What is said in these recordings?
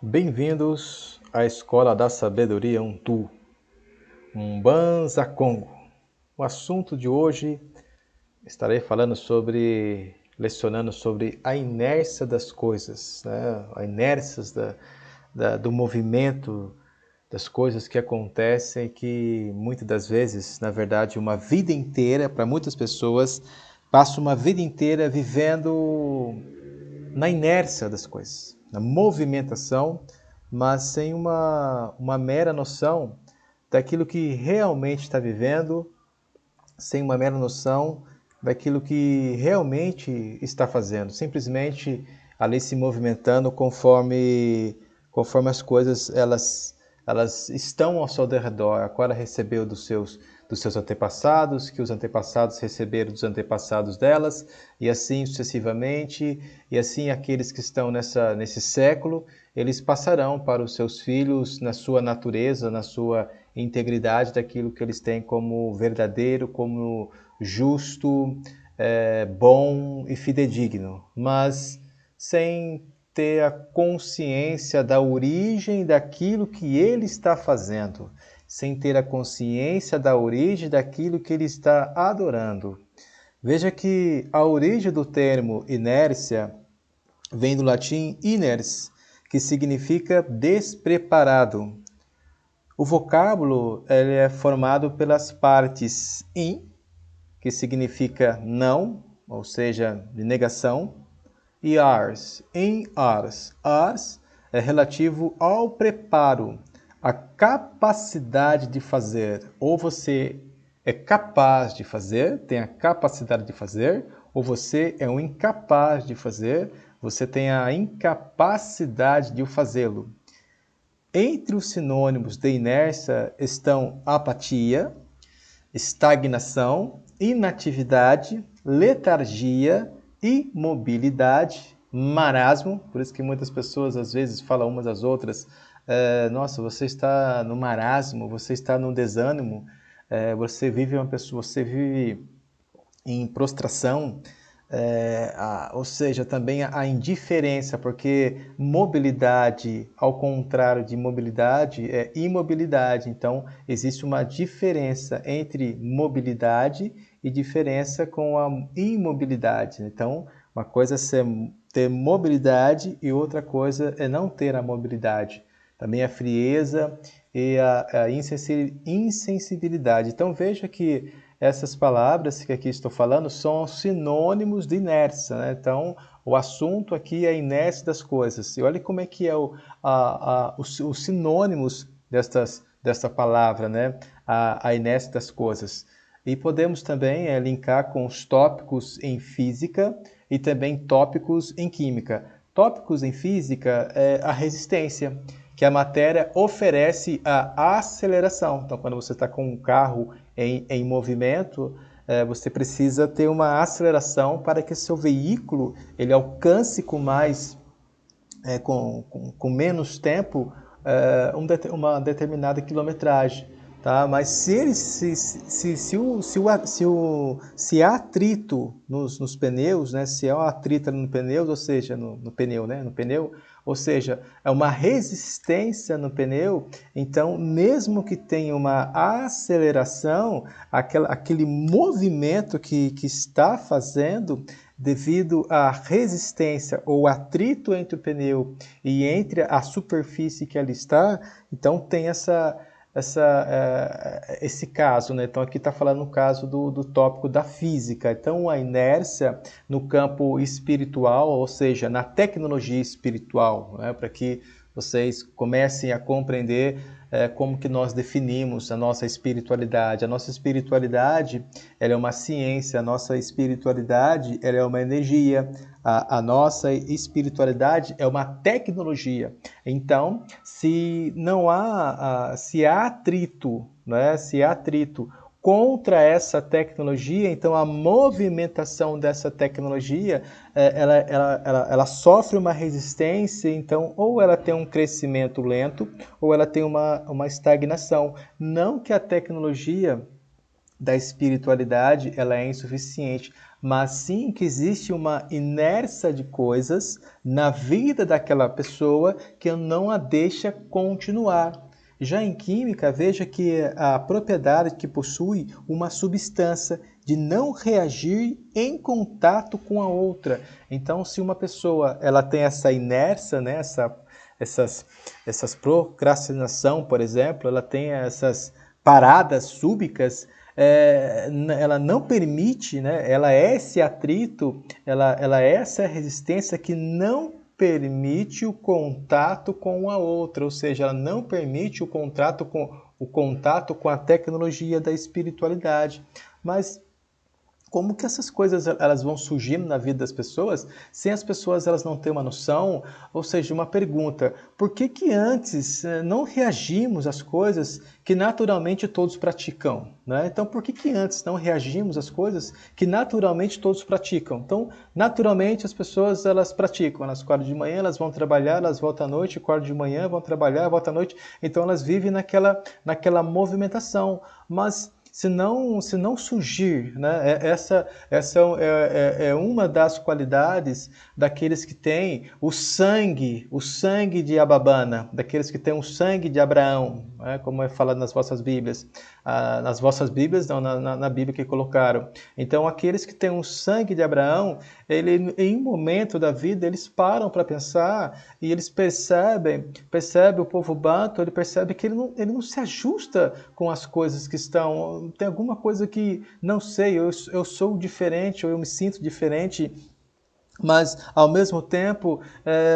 Bem-vindos à Escola da Sabedoria Untu, Mbanza Congo. O assunto de hoje estarei lecionando sobre a inércia das coisas, né? A inércia do movimento das coisas que acontecem, que muitas das vezes, na verdade, uma vida inteira, para muitas pessoas, passa uma vida inteira vivendo na inércia das coisas, na movimentação, mas sem uma mera noção daquilo que realmente está vivendo, sem uma mera noção daquilo que realmente está fazendo, simplesmente ali se movimentando conforme as coisas elas estão ao seu redor. Agora recebeu dos seus antepassados, que os antepassados receberam dos antepassados delas, e assim sucessivamente, e assim aqueles que estão nesse século, eles passarão para os seus filhos na sua natureza, na sua integridade daquilo que eles têm como verdadeiro, como justo, bom e fidedigno, mas sem ter a consciência da origem daquilo que ele está fazendo, sem ter a consciência da origem daquilo que ele está adorando. Veja que a origem do termo inércia vem do latim iners, que significa despreparado. O vocábulo ele é formado pelas partes in, que significa não, ou seja, de negação, e ars, em ars. Ars é relativo ao preparo, à capacidade de fazer. Ou você é capaz de fazer, tem a capacidade de fazer, ou você é um incapaz de fazer, você tem a incapacidade de fazê-lo. Entre os sinônimos de inércia estão apatia, estagnação, inatividade, letargia, imobilidade, marasmo. Por isso que muitas pessoas às vezes falam umas às outras: nossa, você está no marasmo, você está no desânimo, você vive em prostração. Ou seja, também a indiferença, porque mobilidade, ao contrário de mobilidade, é imobilidade. Então, existe uma diferença entre mobilidade e diferença com a imobilidade. Então, uma coisa é ter mobilidade e outra coisa é não ter a mobilidade. Também a frieza e a insensibilidade. Então, veja que essas palavras que aqui estou falando são sinônimos de inércia, né? Então, o assunto aqui é a inércia das coisas. E olha como é que é os sinônimos desta palavra, né? A inércia das coisas. E podemos também linkar com os tópicos em física e também tópicos em química. Tópicos em física é a resistência, que a matéria oferece a aceleração. Então, quando você está com um carro em movimento, você precisa ter uma aceleração para que seu veículo ele alcance com menos tempo uma determinada quilometragem. Tá? Mas se há atrito nos pneus, né? Se há atrito no pneu, ou seja, no pneu, né? No pneu, ou seja, é uma resistência no pneu, então mesmo que tenha uma aceleração, aquele movimento que está fazendo, devido à resistência ou atrito entre o pneu e entre a superfície que ela está, então tem esse caso, né? Então aqui está falando no caso do tópico da física. Então a inércia no campo espiritual, ou seja, na tecnologia espiritual, né? Para que vocês comecem a compreender como que nós definimos a nossa espiritualidade. A nossa espiritualidade ela é uma ciência, a nossa espiritualidade ela é uma energia, a nossa espiritualidade é uma tecnologia. Então, se há atrito, né? Se há atrito contra essa tecnologia, então a movimentação dessa tecnologia ela sofre uma resistência, então ou ela tem um crescimento lento ou ela tem uma estagnação. Não que a tecnologia da espiritualidade ela é insuficiente, mas sim que existe uma inércia de coisas na vida daquela pessoa que não a deixa continuar. Já em química, veja que a propriedade que possui uma substância de não reagir em contato com a outra. Então, se uma pessoa ela tem essa inércia, né, essas procrastinação, por exemplo, ela tem essas paradas súbicas, ela não permite, né, ela é esse atrito, ela é essa resistência que não permite o contato com a outra, ou seja, ela não permite o contato com a tecnologia da espiritualidade. Mas como que essas coisas elas vão surgindo na vida das pessoas sem as pessoas elas não terem uma noção? Ou seja, uma pergunta, por que que antes não reagimos às coisas que naturalmente todos praticam? Né? Então, por que que antes não reagimos às coisas que naturalmente todos praticam? Então, naturalmente as pessoas elas praticam, elas acordam de manhã, elas vão trabalhar, elas voltam à noite, acordam de manhã, vão trabalhar, voltam à noite, então elas vivem naquela movimentação, mas se não surgir, né? Essa é uma das qualidades daqueles que têm o sangue de Ababana, daqueles que têm o sangue de Abraão, né? Como é falado nas vossas Bíblias. Nas vossas Bíblias, não, na Bíblia que colocaram. Então, aqueles que têm o sangue de Abraão, em um momento da vida, eles param para pensar e eles percebem o povo banto, ele percebe que ele não se ajusta com as coisas que estão, tem alguma coisa que, não sei, eu sou diferente, ou eu me sinto diferente, mas ao mesmo tempo,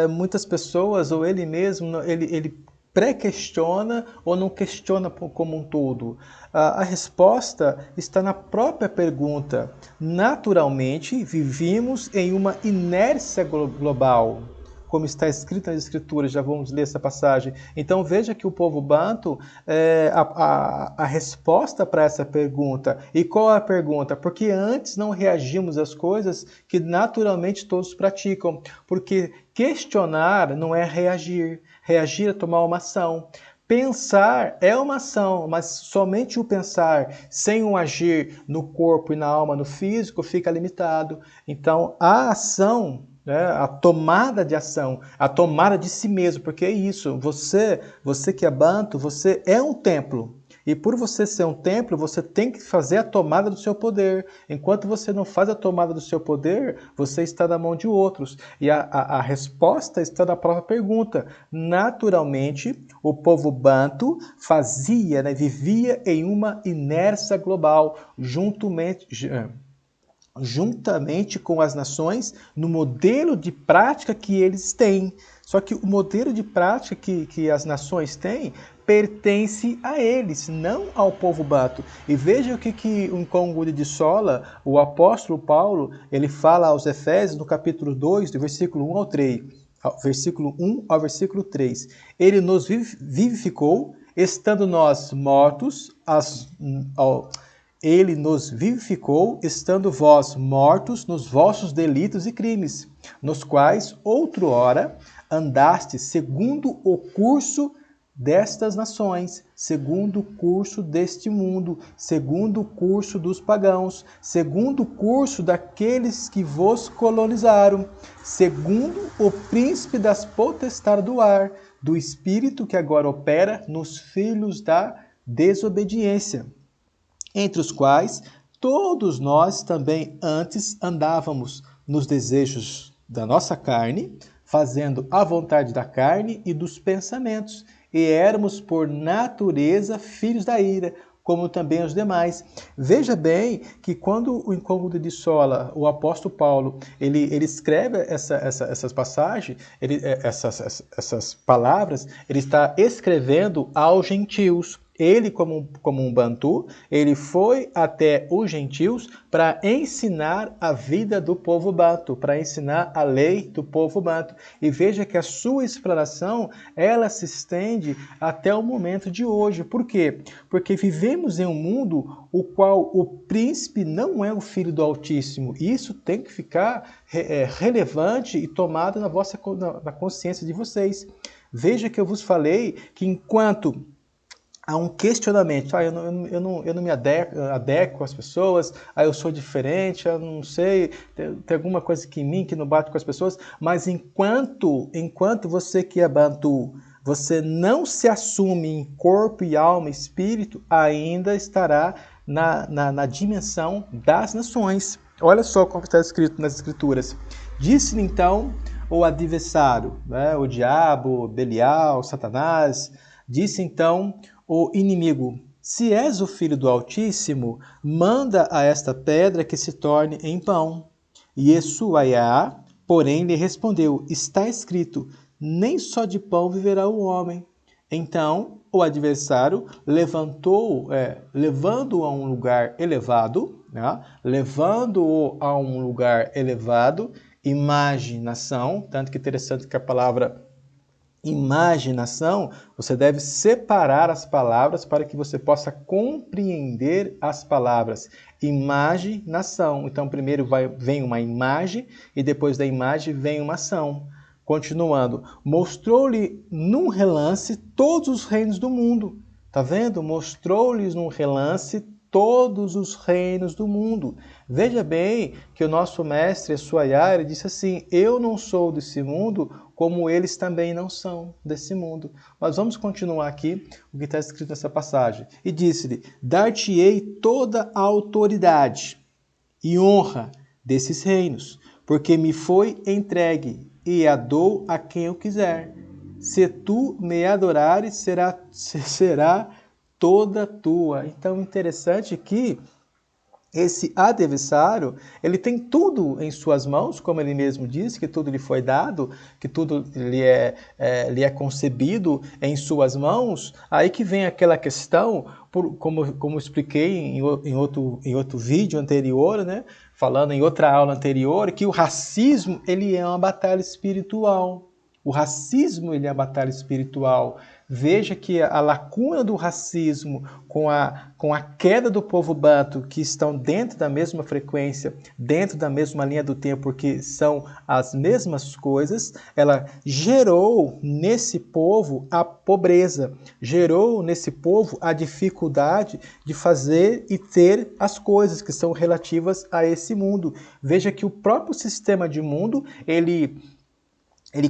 muitas pessoas, ou ele mesmo, ele pré-questiona ou não questiona como um todo. A resposta está na própria pergunta. Naturalmente, vivimos em uma inércia global, como está escrito nas Escrituras, já vamos ler essa passagem. Então veja que o povo banto, a resposta para essa pergunta. E qual é a pergunta? Porque antes não reagimos às coisas que naturalmente todos praticam. Porque questionar não é reagir. Reagir é tomar uma ação. Pensar é uma ação, mas somente o pensar sem um agir no corpo e na alma, no físico, fica limitado. Então, a ação, né, a tomada de ação, a tomada de si mesmo, porque é isso, você que é banto, você é um templo. E por você ser um templo, você tem que fazer a tomada do seu poder. Enquanto você não faz a tomada do seu poder, você está na mão de outros. E a resposta está na própria pergunta. Naturalmente, o povo banto fazia, né, vivia em uma inércia global, juntamente com as nações, no modelo de prática que eles têm. Só que o modelo de prática que as nações têm pertence a eles, não ao povo banto. E veja o que o Nkongude de Sola, o apóstolo Paulo, ele fala aos Efésios no capítulo 2, do versículo 1 ao 3. Versículo 1 ao versículo 3. Ele nos vivificou, estando nós mortos Ele nos vivificou, estando vós mortos nos vossos delitos e crimes, nos quais outrora andastes segundo o curso destas nações, segundo o curso deste mundo, segundo o curso dos pagãos, segundo o curso daqueles que vos colonizaram, segundo o príncipe das potestades do ar, do espírito que agora opera nos filhos da desobediência, entre os quais todos nós também antes andávamos nos desejos da nossa carne, fazendo a vontade da carne e dos pensamentos, e éramos por natureza filhos da ira, como também os demais. Veja bem que quando o Nkongude de Sola, o apóstolo Paulo, ele escreve essas passagens, essas palavras, ele está escrevendo aos gentios. Ele, como um bantu, ele foi até os gentios para ensinar a vida do povo bantu, para ensinar a lei do povo bantu. E veja que a sua explanação, ela se estende até o momento de hoje. Por quê? Porque vivemos em um mundo o qual o príncipe não é o filho do Altíssimo. E isso tem que ficar relevante e tomado na consciência de vocês. Veja que eu vos falei que enquanto há um questionamento. Eu não me adequo às pessoas, eu sou diferente, eu não sei, tem alguma coisa que em mim que não bate com as pessoas. Mas enquanto você que é Bantu, você não se assume em corpo e alma e espírito, ainda estará na dimensão das nações. Olha só como está escrito nas Escrituras. Disse-lhe então o adversário, né, o diabo, Belial, Satanás, disse então o inimigo: se és o filho do Altíssimo, manda a esta pedra que se torne em pão. E Iesuaiá, porém, lhe respondeu: está escrito, nem só de pão viverá o homem. Então o adversário levando-o a um lugar elevado, né? Levando-o a um lugar elevado, imaginação, tanto que interessante que a palavra imaginação, você deve separar as palavras para que você possa compreender as palavras. Imaginação. Então, primeiro vem uma imagem e depois da imagem vem uma ação. Continuando, mostrou-lhe num relance todos os reinos do mundo. Tá vendo? Mostrou-lhes num relance todos os reinos do mundo. Veja bem que o nosso mestre Iesuaiá, ele disse assim: eu não sou desse mundo, como eles também não são desse mundo. Mas vamos continuar aqui o que está escrito nessa passagem. E disse-lhe: dar-te-ei toda a autoridade e honra desses reinos, porque me foi entregue, e a dou a quem eu quiser. Se tu me adorares, será toda tua. Então, interessante que esse adversário, ele tem tudo em suas mãos, como ele mesmo disse, que tudo lhe foi dado, que tudo lhe é concebido em suas mãos. Aí que vem aquela questão, como expliquei em outro vídeo anterior, né? Falando em outra aula anterior, que o racismo ele é uma batalha espiritual. O racismo ele é uma batalha espiritual. Veja que a lacuna do racismo com a queda do povo bantu, que estão dentro da mesma frequência, dentro da mesma linha do tempo, porque são as mesmas coisas, ela gerou nesse povo a pobreza, gerou nesse povo a dificuldade de fazer e ter as coisas que são relativas a esse mundo. Veja que o próprio sistema de mundo, ele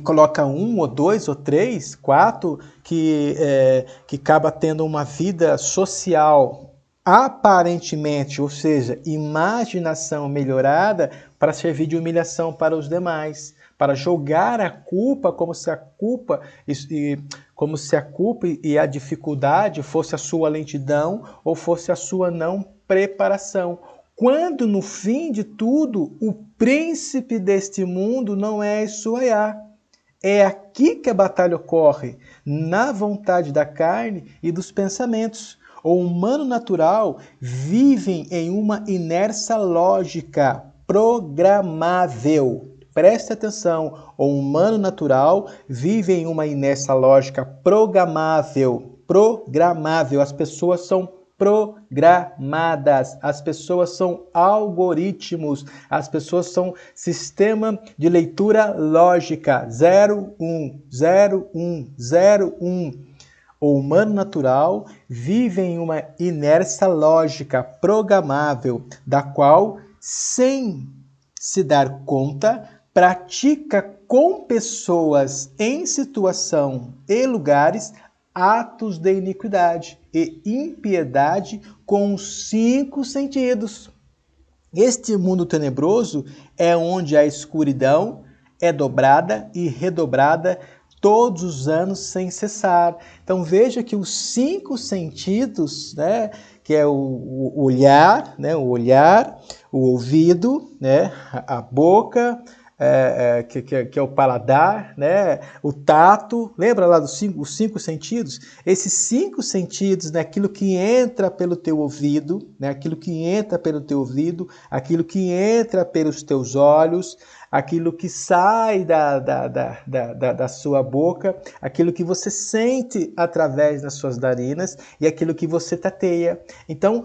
coloca 1, ou 2, ou 3, 4, que acaba tendo uma vida social aparentemente, ou seja, imaginação melhorada para servir de humilhação para os demais, para jogar a culpa como se a culpa e a dificuldade fosse a sua lentidão ou fosse a sua não preparação. Quando no fim de tudo, o príncipe deste mundo não é Iesuaiá. É aqui que a batalha ocorre, na vontade da carne e dos pensamentos. O humano natural vive em uma inércia lógica programável. Preste atenção, o humano natural vive em uma inércia lógica programável. As pessoas são programadas, as pessoas são algoritmos, as pessoas são sistema de leitura lógica, 0, 1, 0, 1, 0, 1. O humano natural vive em uma inércia lógica programável, da qual, sem se dar conta, pratica com pessoas em situação e lugares atos de iniquidade e impiedade com os 5 sentidos. Este mundo tenebroso é onde a escuridão é dobrada e redobrada todos os anos sem cessar. Então veja que os 5 sentidos, né, que é o olhar, né, o ouvido, né, a boca, que é o paladar, né? O tato, lembra lá dos os 5 sentidos? Esses 5 sentidos, né? Aquilo que entra pelo teu ouvido, né? Aquilo que entra pelo teu ouvido, aquilo que entra pelos teus olhos, aquilo que sai da sua boca, aquilo que você sente através das suas narinas e aquilo que você tateia. Então,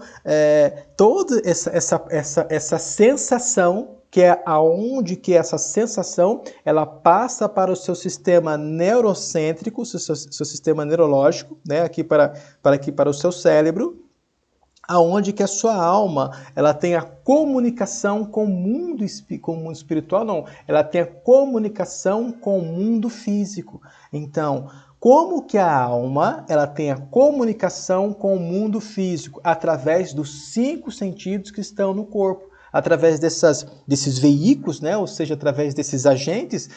toda essa sensação que é aonde que essa sensação ela passa para o seu sistema neurocêntrico, seu sistema neurológico, né, aqui para o seu cérebro, aonde que a sua alma ela tem a comunicação com o mundo espiritual, não, ela tem a comunicação com o mundo físico. Então, como que a alma ela tem a comunicação com o mundo físico? Através dos 5 sentidos que estão no corpo. Através desses veículos, né? Ou seja, através desses agentes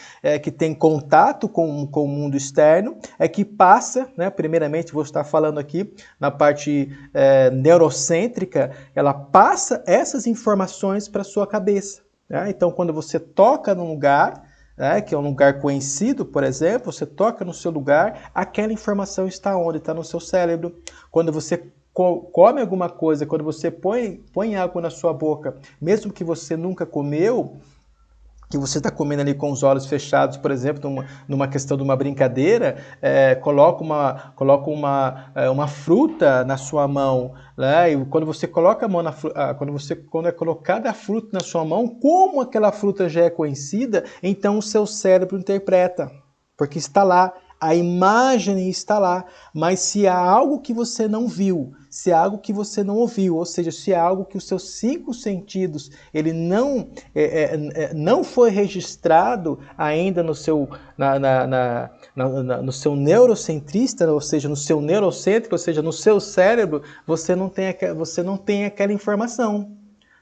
que têm contato com o mundo externo, que passa, né? Primeiramente, vou estar falando aqui na parte neurocêntrica, ela passa essas informações para a sua cabeça. Né? Então, quando você toca num lugar, que é um lugar conhecido, por exemplo, você toca no seu lugar, aquela informação está onde? Está no seu cérebro. Quando você come alguma coisa, quando você põe algo na sua boca, mesmo que você nunca comeu, que você está comendo ali com os olhos fechados, por exemplo, numa questão de uma brincadeira, coloca uma fruta na sua mão, né? E quando você coloca a mão quando é colocada a fruta na sua mão, como aquela fruta já é conhecida, então o seu cérebro interpreta, porque está lá. A imagem está lá, mas se há algo que você não viu, se há algo que você não ouviu, ou seja, se há algo que os seus 5 sentidos ele não foi registrado ainda no seu, no seu neurocentrista, ou seja, no seu neurocêntrico, ou seja, no seu cérebro, você não tem aquela informação.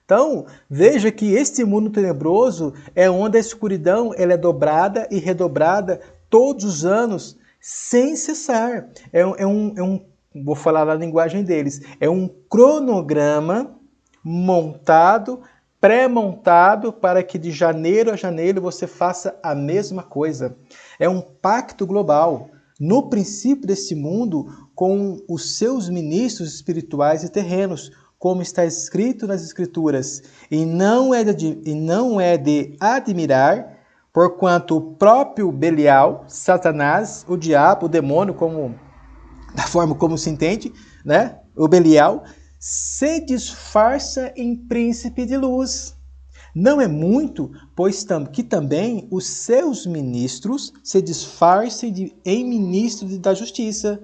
Então, veja que este mundo tenebroso é onde a escuridão ela é dobrada e redobrada todos os anos, sem cessar. Vou falar a linguagem deles, é um cronograma montado, pré-montado, para que de janeiro a janeiro você faça a mesma coisa. É um pacto global, no princípio desse mundo, com os seus ministros espirituais e terrenos, como está escrito nas Escrituras, e não é de admirar, porquanto o próprio Belial, Satanás, o diabo, o demônio, da forma como se entende, né? O Belial, se disfarça em príncipe de luz. Não é muito, pois que também os seus ministros se disfarcem em ministros da justiça,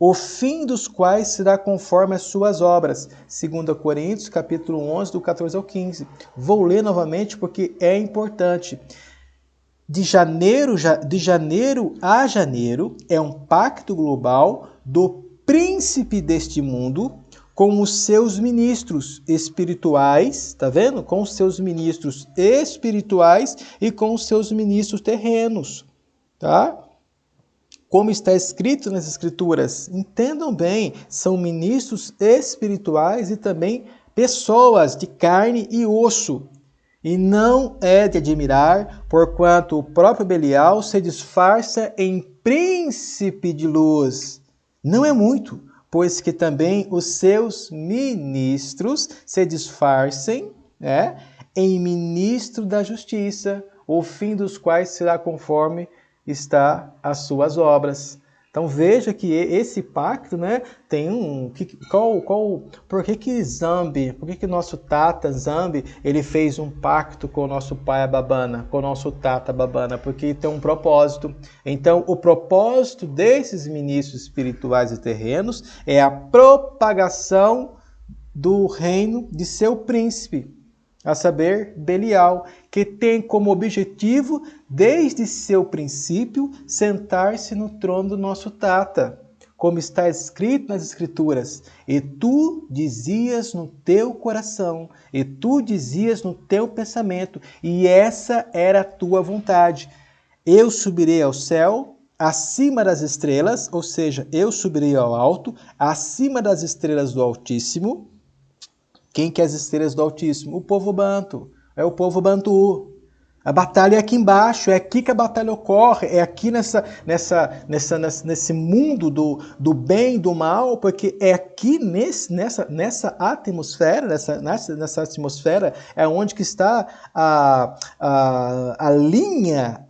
o fim dos quais será conforme as suas obras. 2 Coríntios, capítulo 11, do 14 ao 15. Vou ler novamente porque é importante. De janeiro a janeiro é um pacto global do príncipe deste mundo com os seus ministros espirituais, tá vendo? Com os seus ministros espirituais e com os seus ministros terrenos, tá? Como está escrito nas Escrituras, entendam bem, são ministros espirituais e também pessoas de carne e osso. E não é de admirar, porquanto o próprio Belial se disfarça em príncipe de luz. Não é muito, pois que também os seus ministros se disfarcem em ministro da justiça, o fim dos quais será conforme está as suas obras. Então veja que esse pacto, né, tem por que Zambi, por que nosso Tata Zambi, ele fez um pacto com o nosso pai Babana, com o nosso Tata Babana? Porque tem um propósito. Então o propósito desses ministros espirituais e terrenos é a propagação do reino de seu príncipe, a saber, Belial, que tem como objetivo, desde seu princípio, sentar-se no trono do nosso Tata, como está escrito nas Escrituras. E tu dizias no teu coração, e tu dizias no teu pensamento, e essa era a tua vontade. Eu subirei ao céu, acima das estrelas, ou seja, eu subirei ao alto, acima das estrelas do Altíssimo. Quem que é as estrelas do Altíssimo? O povo banto, é o povo bantu. A batalha é aqui embaixo, é aqui que a batalha ocorre, é aqui nesse mundo do bem e do mal, porque é aqui nessa atmosfera, nessa atmosfera, é onde que está a linha,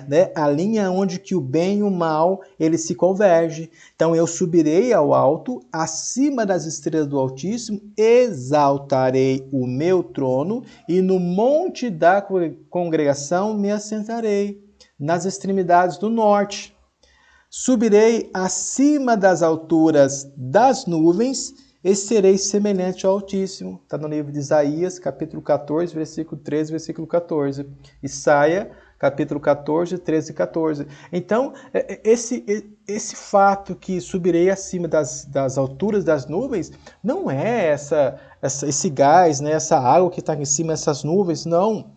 né? A linha onde que o bem e o mal, ele se convergem. Então eu subirei ao alto, acima das estrelas do Altíssimo, exaltarei o meu trono e no monte da congregação me assentarei, nas extremidades do norte. Subirei acima das alturas das nuvens e serei semelhante ao Altíssimo. Está no livro de Isaías, capítulo 14, versículo 13, versículo 14. Isaia, capítulo 14, 13 e 14. Então, esse fato que subirei acima das alturas das nuvens, não é esse gás, né, essa água que está em cima dessas nuvens, não.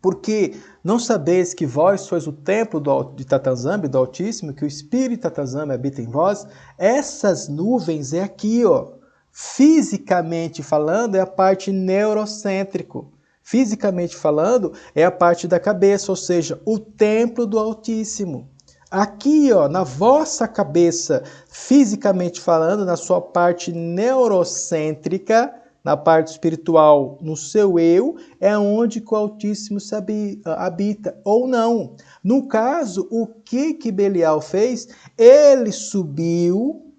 Porque não sabeis que vós sois o templo de Tatanzambe, do Altíssimo, que o Espírito de Tatanzambe habita em vós? Essas nuvens é aqui, ó. Fisicamente falando, é a parte neurocêntrico. Fisicamente falando, é a parte da cabeça, ou seja, o templo do Altíssimo. Aqui, ó, na vossa cabeça, fisicamente falando, na sua parte neurocêntrica, na parte espiritual, no seu eu, é onde o Altíssimo se habita, ou não. No caso, o que Belial fez? Ele subiu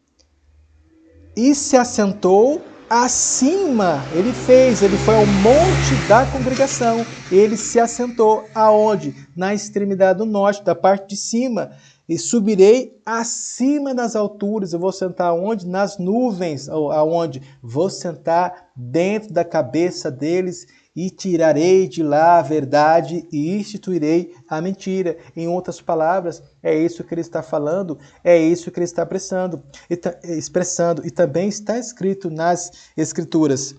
e se assentou acima. Ele foi ao monte da congregação. Ele se assentou aonde? Na extremidade do norte, da parte de cima. E subirei acima das alturas. Eu vou sentar onde? Nas nuvens. Aonde? Vou sentar dentro da cabeça deles e tirarei de lá a verdade e instituirei a mentira. Em outras palavras, é isso que ele está falando, é isso que ele está expressando. E também está escrito nas Escrituras: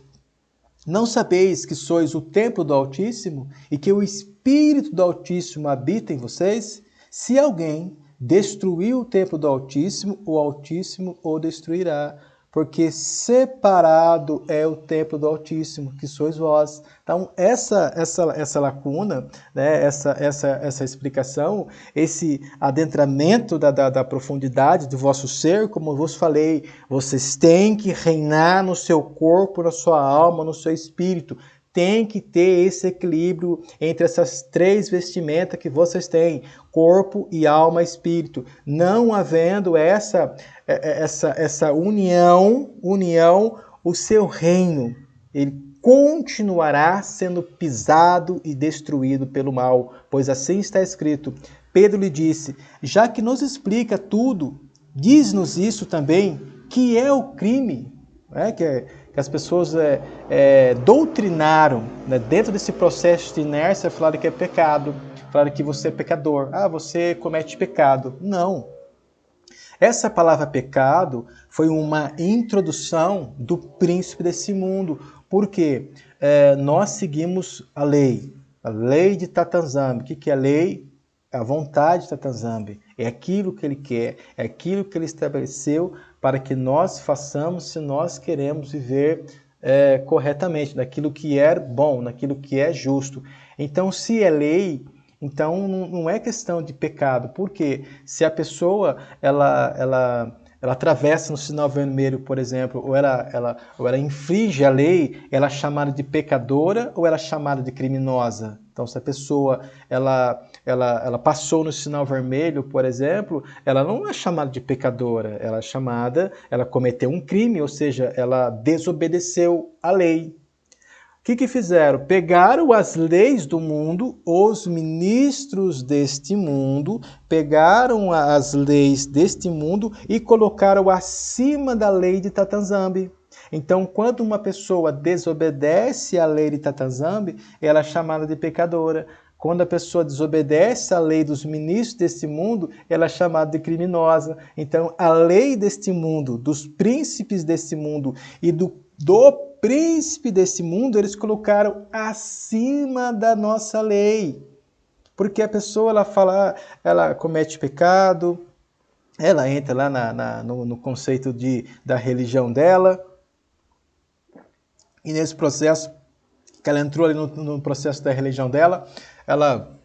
não sabeis que sois o templo do Altíssimo e que o Espírito do Altíssimo habita em vocês? Se alguém destruir o templo do Altíssimo, o Altíssimo o destruirá, porque separado é o templo do Altíssimo, que sois vós. Então, essa lacuna, né, essa explicação, esse adentramento da profundidade do vosso ser, como eu vos falei, vocês têm que reinar no seu corpo, na sua alma, no seu espírito. Tem que ter esse equilíbrio entre essas três vestimentas que vocês têm, corpo e alma e espírito. Não havendo essa união, o seu reino, ele continuará sendo pisado e destruído pelo mal, pois assim está escrito. Pedro lhe disse: já que nos explica tudo, diz-nos isso também, que é o crime, né? Que as pessoas doutrinaram, né, dentro desse processo de inércia, falaram que é pecado, falaram que você é pecador, você comete pecado. Não. Essa palavra pecado foi uma introdução do príncipe desse mundo, porque nós seguimos a lei de Tatanzambe. O que é a lei? A vontade de Tatanzambe. É aquilo que ele quer, é aquilo que ele estabeleceu para que nós façamos se nós queremos viver corretamente, naquilo que é bom, naquilo que é justo. Então, se é lei, então não é questão de pecado, porque se a pessoa ela atravessa no sinal vermelho, por exemplo, ou ela infringe a lei, ela é chamada de pecadora ou ela é chamada de criminosa. Então, se a pessoa ela passou no sinal vermelho, por exemplo, ela não é chamada de pecadora, ela cometeu um crime, ou seja, ela desobedeceu a lei. O que fizeram? Pegaram as leis do mundo, os ministros deste mundo, pegaram as leis deste mundo e colocaram acima da lei de Tatanzambe. Então, quando uma pessoa desobedece à lei de Tatanzambe, ela é chamada de pecadora. Quando a pessoa desobedece à lei dos ministros deste mundo, ela é chamada de criminosa. Então, a lei deste mundo, dos príncipes deste mundo e do príncipe desse mundo, eles colocaram acima da nossa lei. Porque a pessoa ela comete pecado, ela entra lá no conceito da religião dela, e nesse processo que ela entrou ali no processo da religião dela, ela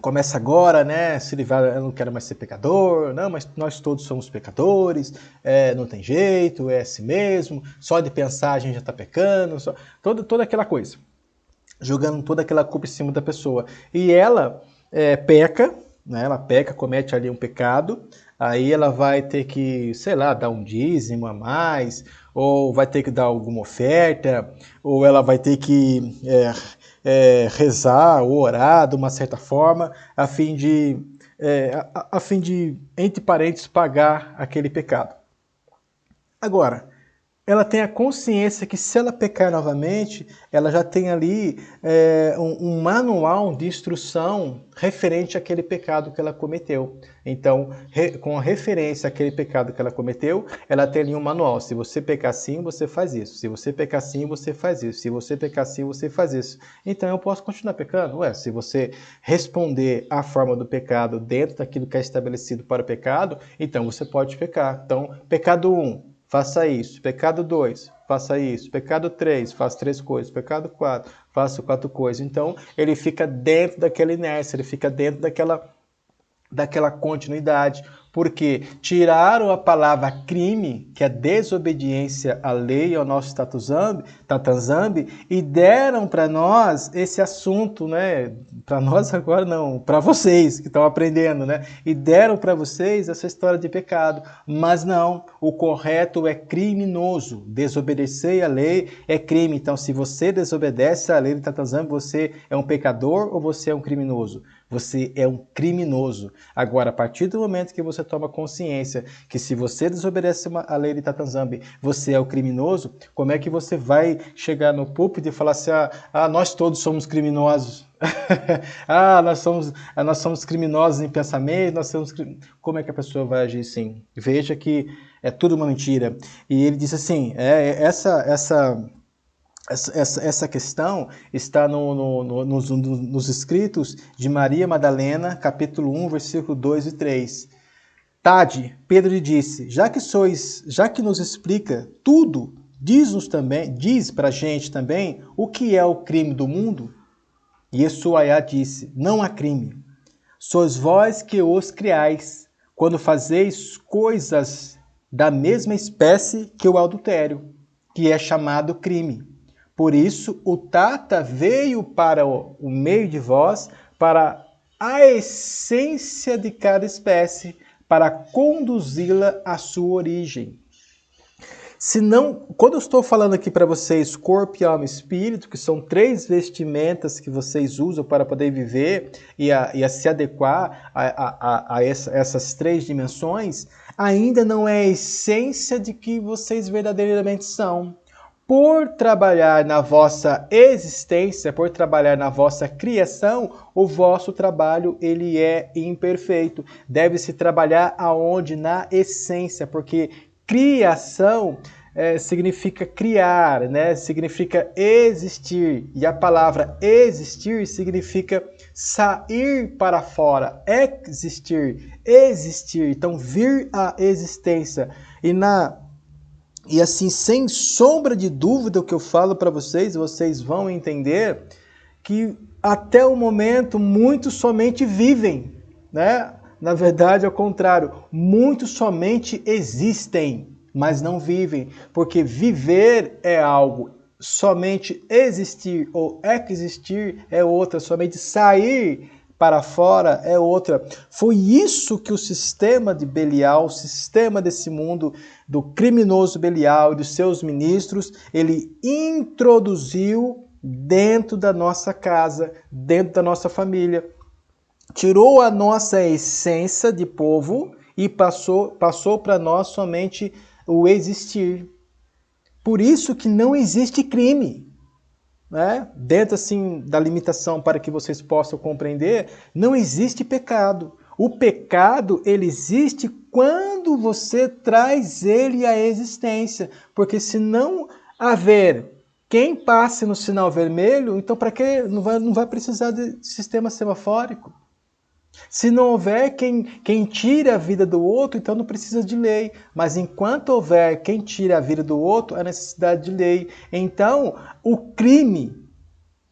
começa agora, né, se livrar, eu não quero mais ser pecador, não, mas nós todos somos pecadores, não tem jeito, é assim mesmo, só de pensar a gente já está pecando, toda aquela coisa, jogando toda aquela culpa em cima da pessoa. E ela peca, né, ela peca, comete ali um pecado, aí ela vai ter que, sei lá, dar um dízimo a mais, ou vai ter que dar alguma oferta, ou ela vai ter que rezar ou orar de uma certa forma, a fim de, entre parênteses, pagar aquele pecado. Agora, ela tem a consciência que se ela pecar novamente, ela já tem ali um manual de instrução referente àquele pecado que ela cometeu. Então, com a referência àquele pecado que ela cometeu, ela tem ali um manual. Se você pecar assim, você faz isso. Se você pecar assim, você faz isso. Se você pecar assim, você faz isso. Então, eu posso continuar pecando? Ué, se você responder à forma do pecado dentro daquilo que é estabelecido para o pecado, então você pode pecar. Então, pecado 1. Faça isso. Pecado 2, faça isso. Pecado 3, faça 3 coisas. Pecado 4, faça 4 coisas. Então, ele fica dentro daquela inércia, ele fica dentro daquela continuidade. Porque tiraram a palavra crime, que é desobediência à lei, ao nosso Tatanzambi, e deram para nós esse assunto, né? Para nós agora não, para vocês que estão aprendendo, né? E deram para vocês essa história de pecado. Mas não, o correto é criminoso. Desobedecer à lei é crime. Então, se você desobedece à lei do Tatanzambi, você é um pecador ou você é um criminoso? Você é um criminoso. Agora, a partir do momento que você toma consciência que se você desobedece a lei de Tatanzambi, você é o criminoso, como é que você vai chegar no púlpito e falar assim, nós todos somos criminosos? nós somos criminosos em pensamento, como é que a pessoa vai agir assim? Veja que é tudo uma mentira. E ele diz assim, essa questão está nos escritos de Maria Madalena, capítulo 1, versículo 2 e 3. Tade, Pedro lhe disse, já que nos explica tudo, diz pra gente também o que é o crime do mundo? E Yeshuaiá disse, não há crime. Sois vós que os criais, quando fazeis coisas da mesma espécie que o adultério, que é chamado crime. Por isso, o Tata veio para o meio de vós, para a essência de cada espécie, para conduzi-la à sua origem. Quando eu estou falando aqui para vocês corpo, alma e espírito, que são 3 vestimentas que vocês usam para poder viver e a se adequar a essas 3 dimensões, ainda não é a essência de que vocês verdadeiramente são. Por trabalhar na vossa existência, por trabalhar na vossa criação, o vosso trabalho ele é imperfeito. Deve-se trabalhar aonde? Na essência, porque criação significa criar, né? Significa existir. E a palavra existir significa sair para fora, existir. Então, vir à existência. E assim, sem sombra de dúvida, o que eu falo para vocês vão entender que até o momento muitos somente vivem, né? Na verdade, ao contrário, muitos somente existem, mas não vivem, porque viver é algo, somente existir ou existir é outra, somente sair para fora é outra. Foi isso que o sistema de Belial, o sistema desse mundo do criminoso Belial e dos seus ministros, ele introduziu dentro da nossa casa, dentro da nossa família. Tirou a nossa essência de povo e passou para nós somente o existir. Por isso que não existe crime. Né? Dentro assim da limitação para que vocês possam compreender, não existe pecado. O pecado ele existe quando você traz ele à existência, porque se não haver quem passe no sinal vermelho, então para que não vai precisar de sistema semafórico? Se não houver quem tire a vida do outro, então não precisa de lei. Mas enquanto houver quem tire a vida do outro, há necessidade de lei. Então, o crime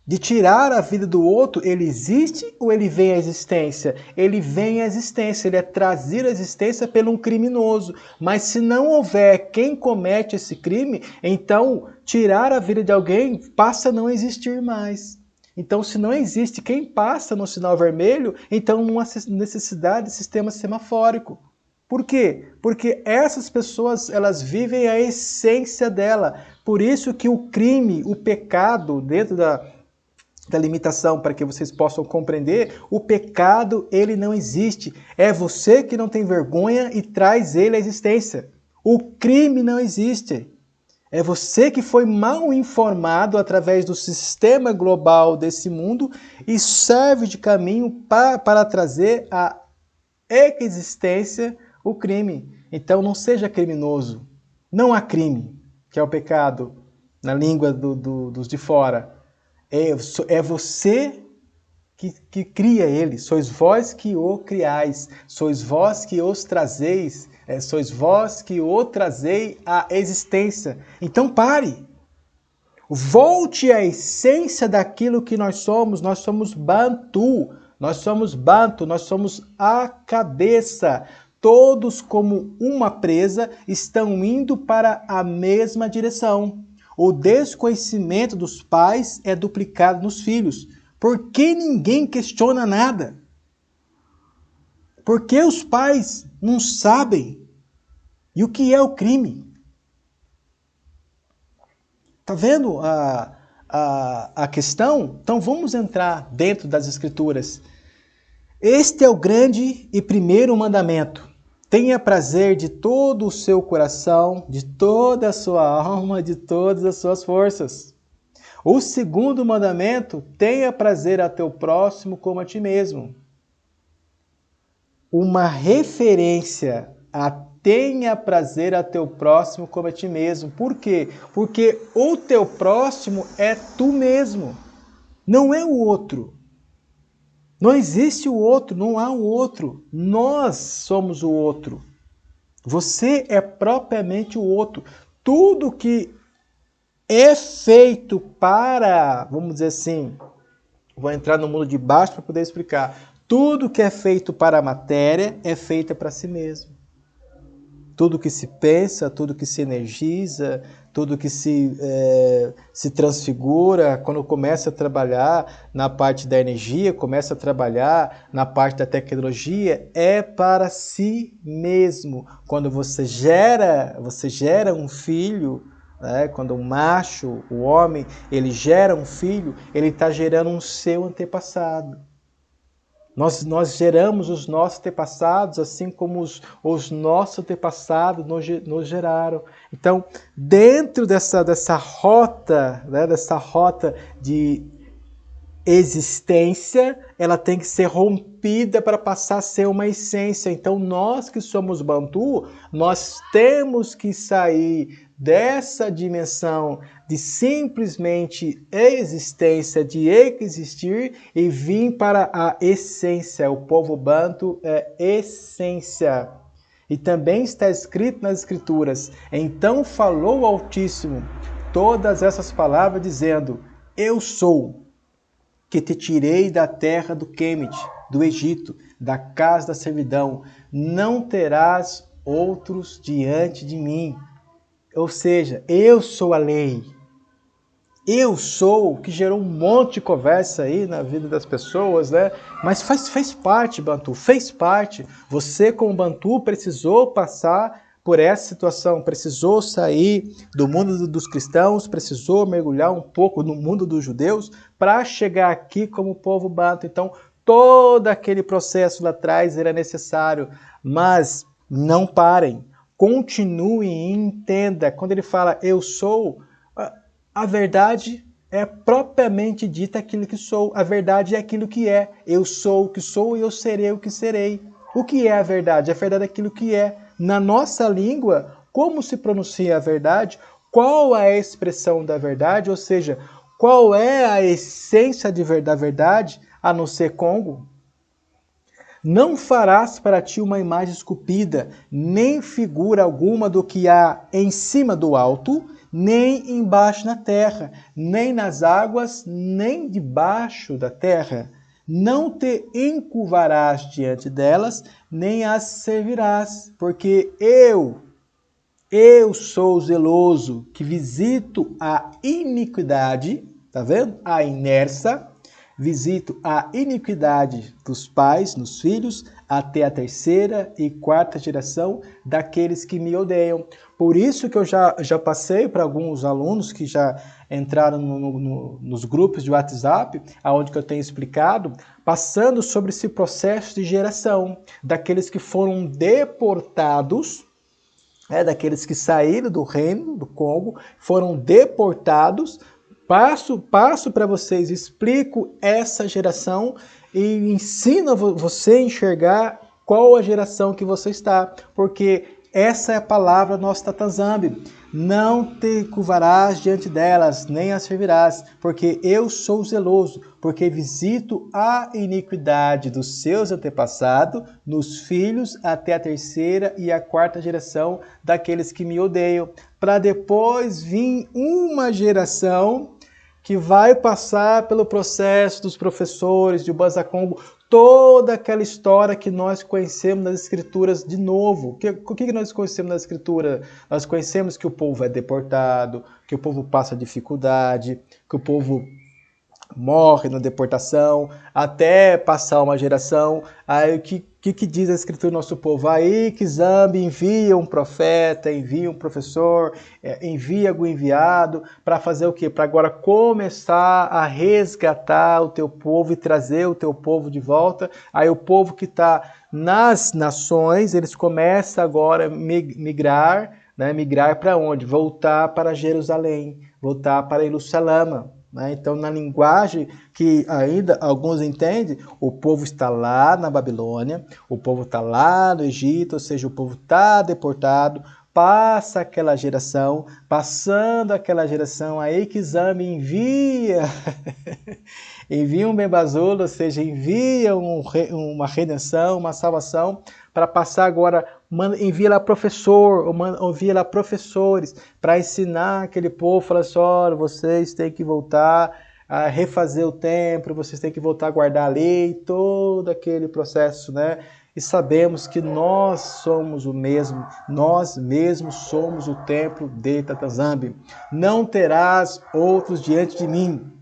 de tirar a vida do outro, ele existe ou ele vem à existência? Ele vem à existência, ele é trazido à existência por um criminoso. Mas se não houver quem comete esse crime, então tirar a vida de alguém passa a não existir mais. Então, se não existe quem passa no sinal vermelho, então não há necessidade de sistema semafórico. Por quê? Porque essas pessoas, elas vivem a essência dela. Por isso que o crime, o pecado, dentro da limitação, para que vocês possam compreender, o pecado, ele não existe. É você que não tem vergonha e traz ele à existência. O crime não existe. É você que foi mal informado através do sistema global desse mundo e serve de caminho para trazer à existência o crime. Então não seja criminoso. Não há crime, que é o pecado, na língua dos de fora. É você que cria ele, sois vós que o criais, sois vós que os trazeis, sois vós que o trazei à existência. Então pare, volte à essência daquilo que nós somos Bantu, nós somos a cabeça. Todos como uma presa estão indo para a mesma direção. O desconhecimento dos pais é duplicado nos filhos. Por que ninguém questiona nada? Por que os pais não sabem? E o que é o crime? Tá vendo a questão? Então vamos entrar dentro das Escrituras. Este é o grande e primeiro mandamento. Tenha prazer de todo o seu coração, de toda a sua alma, de todas as suas forças. O segundo mandamento, tenha prazer a teu próximo como a ti mesmo. Uma referência a tenha prazer a teu próximo como a ti mesmo. Por quê? Porque o teu próximo é tu mesmo, não é o outro. Não existe o outro, não há o outro. Nós somos o outro. Você é propriamente o outro. Tudo que é feito para, vamos dizer assim, vou entrar no mundo de baixo para poder explicar. Tudo que é feito para a matéria é feito para si mesmo. Tudo que se pensa, tudo que se energiza, tudo que se transfigura, quando começa a trabalhar na parte da energia, começa a trabalhar na parte da tecnologia, é para si mesmo. Quando você gera um filho, quando o macho, o homem, ele gera um filho, ele está gerando um seu antepassado. Nós geramos os nossos antepassados, assim como os nossos antepassados nos geraram. Então, dentro dessa rota, dessa rota de existência, ela tem que ser rompida para passar a ser uma essência. Então, nós que somos Bantu, nós temos que sair dessa dimensão de simplesmente existência, de existir, e vir para a essência. O povo Bantu é essência. E também está escrito nas Escrituras: então falou o Altíssimo todas essas palavras, dizendo: eu sou, que te tirei da terra do Quêmite, do Egito, da casa da servidão. Não terás outros diante de mim. Ou seja, eu sou a lei. Eu sou, que gerou um monte de conversa aí na vida das pessoas, né? Mas fez parte, Bantu, fez parte. Você, como Bantu, precisou passar por essa situação, precisou sair do mundo dos cristãos, precisou mergulhar um pouco no mundo dos judeus para chegar aqui como povo Bantu. Então, todo aquele processo lá atrás era necessário, mas não parem. Continue e entenda. Quando ele fala eu sou, a verdade é propriamente dita aquilo que sou. A verdade é aquilo que é. Eu sou o que sou e eu serei o que serei. O que é a verdade? A verdade é aquilo que é. Na nossa língua, como se pronuncia a verdade? Qual é a expressão da verdade? Ou seja, qual é a essência da verdade, a não ser Congo? Não farás para ti uma imagem esculpida, nem figura alguma do que há em cima do alto, nem embaixo na terra, nem nas águas, nem debaixo da terra. Não te encurvarás diante delas, nem as servirás, porque eu sou zeloso, que visito a iniquidade, tá vendo? A inércia, visito a iniquidade dos pais nos filhos, até a terceira e quarta geração daqueles que me odeiam. Por isso que eu já passei para alguns alunos que já entraram nos grupos de WhatsApp, onde que eu tenho explicado, passando sobre esse processo de geração, daqueles que foram deportados, daqueles que saíram do reino do Congo, foram deportados. Passo para vocês, explico essa geração e ensino você a enxergar qual a geração que você está, porque essa é a palavra nossa Tatanzambi. Não te curvarás diante delas, nem as servirás, porque eu sou zeloso, porque visito a iniquidade dos seus antepassados, nos filhos até a terceira e a quarta geração daqueles que me odeiam, para depois vir uma geração que vai passar pelo processo dos professores de Banza Congo, toda aquela história que nós conhecemos nas escrituras de novo. O que nós conhecemos nas escrituras? Nós conhecemos que o povo é deportado, que o povo passa dificuldade, que o povo morre na deportação, até passar uma geração. Aí o que diz a escritura do nosso povo? Aí que Zambi envia um profeta, envia um professor, envia algum enviado, para fazer o quê? Para agora começar a resgatar o teu povo e trazer o teu povo de volta. Aí o povo que está nas nações, eles começam agora a migrar, né? Migrar para onde? Voltar para Jerusalém, voltar para Jerusalém. Então, na linguagem que ainda alguns entendem, o povo está lá na Babilônia, o povo está lá no Egito, ou seja, o povo está deportado, passa aquela geração, passando aquela geração, aí que Zambi envia, envia um Bembazolo, ou seja, envia uma redenção, uma salvação, para passar agora, envia lá professor, ou envia lá professores, para ensinar aquele povo, fala assim, olha, vocês têm que voltar a refazer o templo, vocês têm que voltar a guardar a lei, todo aquele processo, né? E sabemos que nós somos o mesmo, nós mesmos somos o templo de Tatanzambi. Não terás outros diante de mim.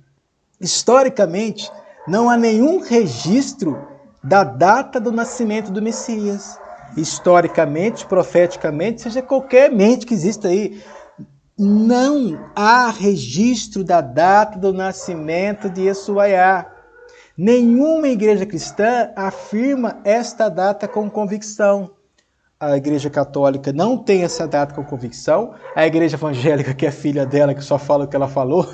Historicamente, não há nenhum registro da data do nascimento do Messias. Historicamente, profeticamente, seja qualquer mente que exista aí, não há registro da data do nascimento de Yeshuaiá. Nenhuma igreja cristã afirma esta data com convicção. A igreja católica não tem essa data com convicção. A igreja evangélica, que é filha dela, que só fala o que ela falou,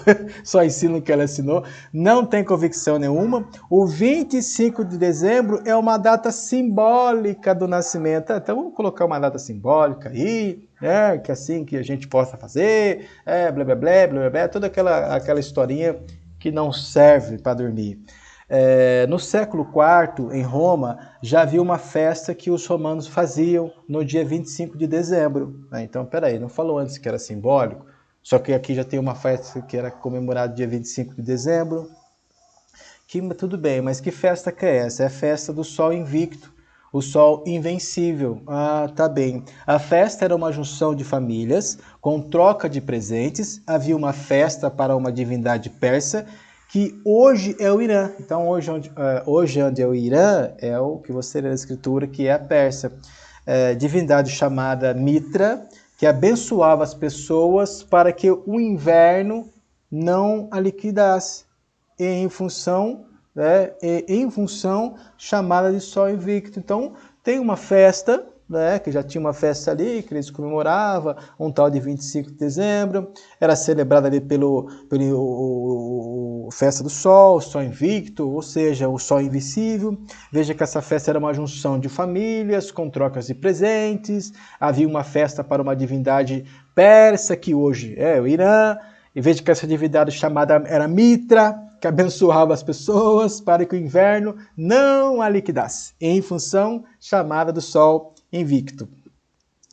só ensina o que ela ensinou, não tem convicção nenhuma. O 25 de dezembro é uma data simbólica do nascimento. Então vamos colocar uma data simbólica aí, né, que assim que a gente possa fazer, blá, blá, blá, blá, blá, toda aquela historinha que não serve para dormir. No século IV, em Roma, já havia uma festa que os romanos faziam no dia 25 de dezembro. Então, peraí, não falou antes que era simbólico? Só que aqui já tem uma festa que era comemorada dia 25 de dezembro. Tudo bem, mas que festa que é essa? É a festa do Sol Invicto, o Sol Invencível. Ah, tá bem. A festa era uma junção de famílias com troca de presentes. Havia uma festa para uma divindade persa, que hoje é o Irã. Então, hoje onde é o Irã, é o que você lê na escritura, que é a Pérsia. Divindade chamada Mitra, que abençoava as pessoas para que o inverno não a liquidasse, em função chamada de Sol Invicto. Então, tem uma festa, que já tinha uma festa ali, que eles comemoravam, um tal de 25 de dezembro, era celebrada ali pelo Festa do Sol, Sol Invicto, ou seja, o Sol Invisível. Veja que essa festa era uma junção de famílias, com trocas de presentes, havia uma festa para uma divindade persa, que hoje é o Irã, e veja que essa divindade chamada era Mitra, que abençoava as pessoas para que o inverno não a liquidasse, em função chamada do Sol Invicto.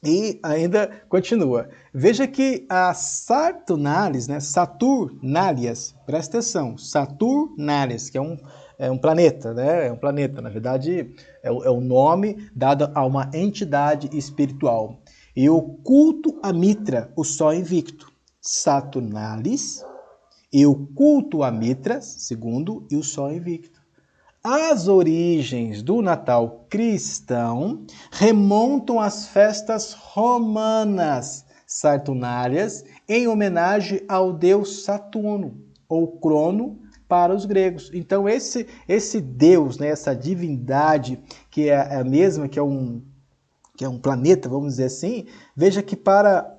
E ainda continua. Veja que a Saturnalis, né? Saturnalias, presta atenção, Saturnalias, que é um planeta, né? É um planeta, na verdade, é o nome dado a uma entidade espiritual. E o culto a Mitra, o Sol invicto. Saturnalis e o culto a Mitra, segundo, e o Sol invicto. As origens do Natal cristão remontam às festas romanas saturnárias em homenagem ao deus Saturno, ou Crono para os gregos. Então esse deus, né, essa divindade que é a mesma que é um planeta, vamos dizer assim, veja que para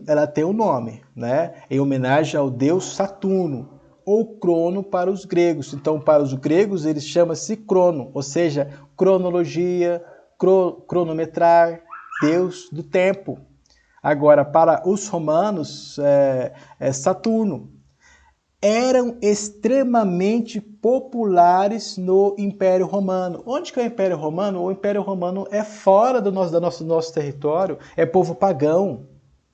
ela tem um nome, né, em homenagem ao deus Saturno, ou crono para os gregos. Então, para os gregos, ele chama-se crono, ou seja, cronologia, cronometrar, deus do tempo. Agora, para os romanos, Saturno. Eram extremamente populares no Império Romano. Onde que é o Império Romano? O Império Romano é fora do nosso território, é povo pagão.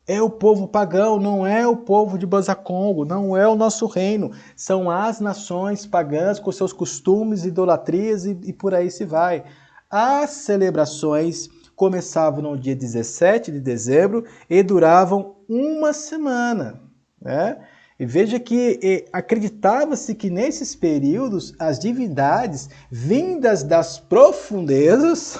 É o povo pagão, não é o povo de Banza-Congo, não é o nosso reino. São as nações pagãs com seus costumes, idolatrias e por aí se vai. As celebrações começavam no dia 17 de dezembro e duravam uma semana, né? E veja que acreditava-se que nesses períodos as divindades vindas das profundezas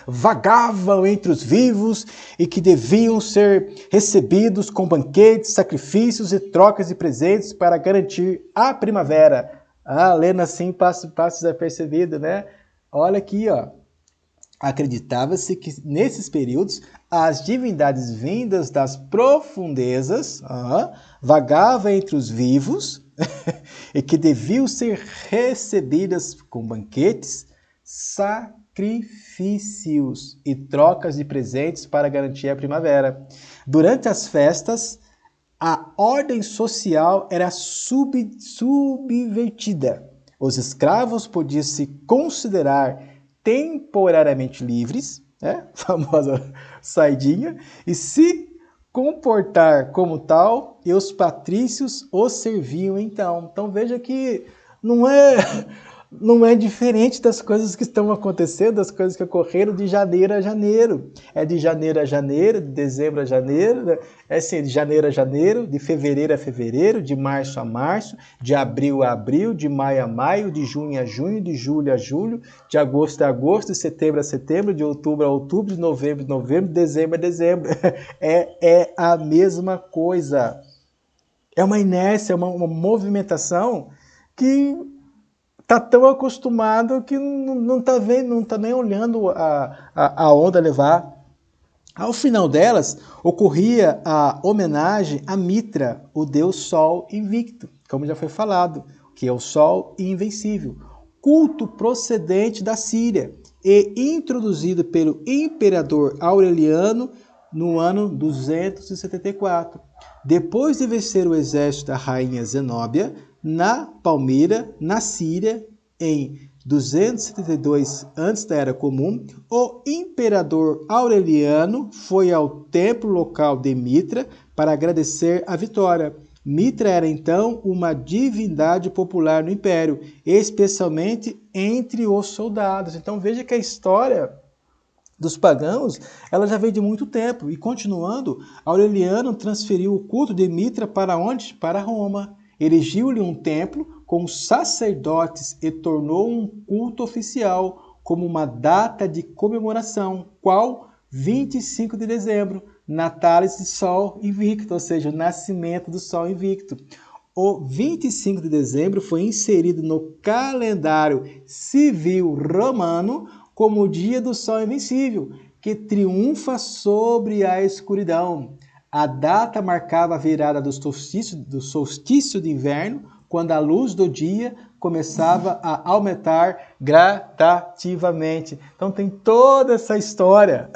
vagavam entre os vivos e que deviam ser recebidos com banquetes, sacrifícios e trocas de presentes para garantir a primavera. Lendo assim passa desapercebido, né? Olha aqui, ó. Acreditava-se que nesses períodos as divindades vindas das profundezas vagavam entre os vivos e que deviam ser recebidas com banquetes, sacrifícios e trocas de presentes para garantir a primavera. Durante as festas, a ordem social era subvertida. Os escravos podiam se considerar temporariamente livres, né? Famosa saidinha, e se comportar como tal, e os patrícios os serviam então. Então veja que não é diferente das coisas que estão acontecendo, das coisas que ocorreram de janeiro a janeiro. É de janeiro a janeiro, de dezembro a janeiro, é assim, de janeiro a janeiro, de fevereiro a fevereiro, de março a março, de abril a abril, de maio a maio, de junho a junho, de julho a julho, de agosto a agosto, de setembro a setembro, de outubro a outubro, de novembro a novembro, de dezembro a dezembro. É a mesma coisa. É uma inércia, uma movimentação que está tão acostumado que não está vendo, não está nem olhando a onda levar. Ao final delas, ocorria a homenagem a Mitra, o deus Sol invicto, como já foi falado, que é o Sol invencível, culto procedente da Síria e introduzido pelo imperador Aureliano no ano 274. Depois de vencer o exército da rainha Zenóbia, na Palmira, na Síria, em 272 antes da Era Comum, o imperador Aureliano foi ao templo local de Mitra para agradecer a vitória. Mitra era então uma divindade popular no Império, especialmente entre os soldados. Então veja que a história dos pagãos, ela já veio de muito tempo. E continuando, Aureliano transferiu o culto de Mitra para onde? Para Roma. Erigiu-lhe um templo com sacerdotes e tornou um culto oficial como uma data de comemoração, qual 25 de dezembro, Natalis de Sol Invicto, ou seja, o nascimento do Sol Invicto. O 25 de dezembro foi inserido no calendário civil romano como o dia do Sol Invencível, que triunfa sobre a escuridão. A data marcava a virada do solstício de inverno, quando a luz do dia começava a aumentar gradativamente. Então tem toda essa história.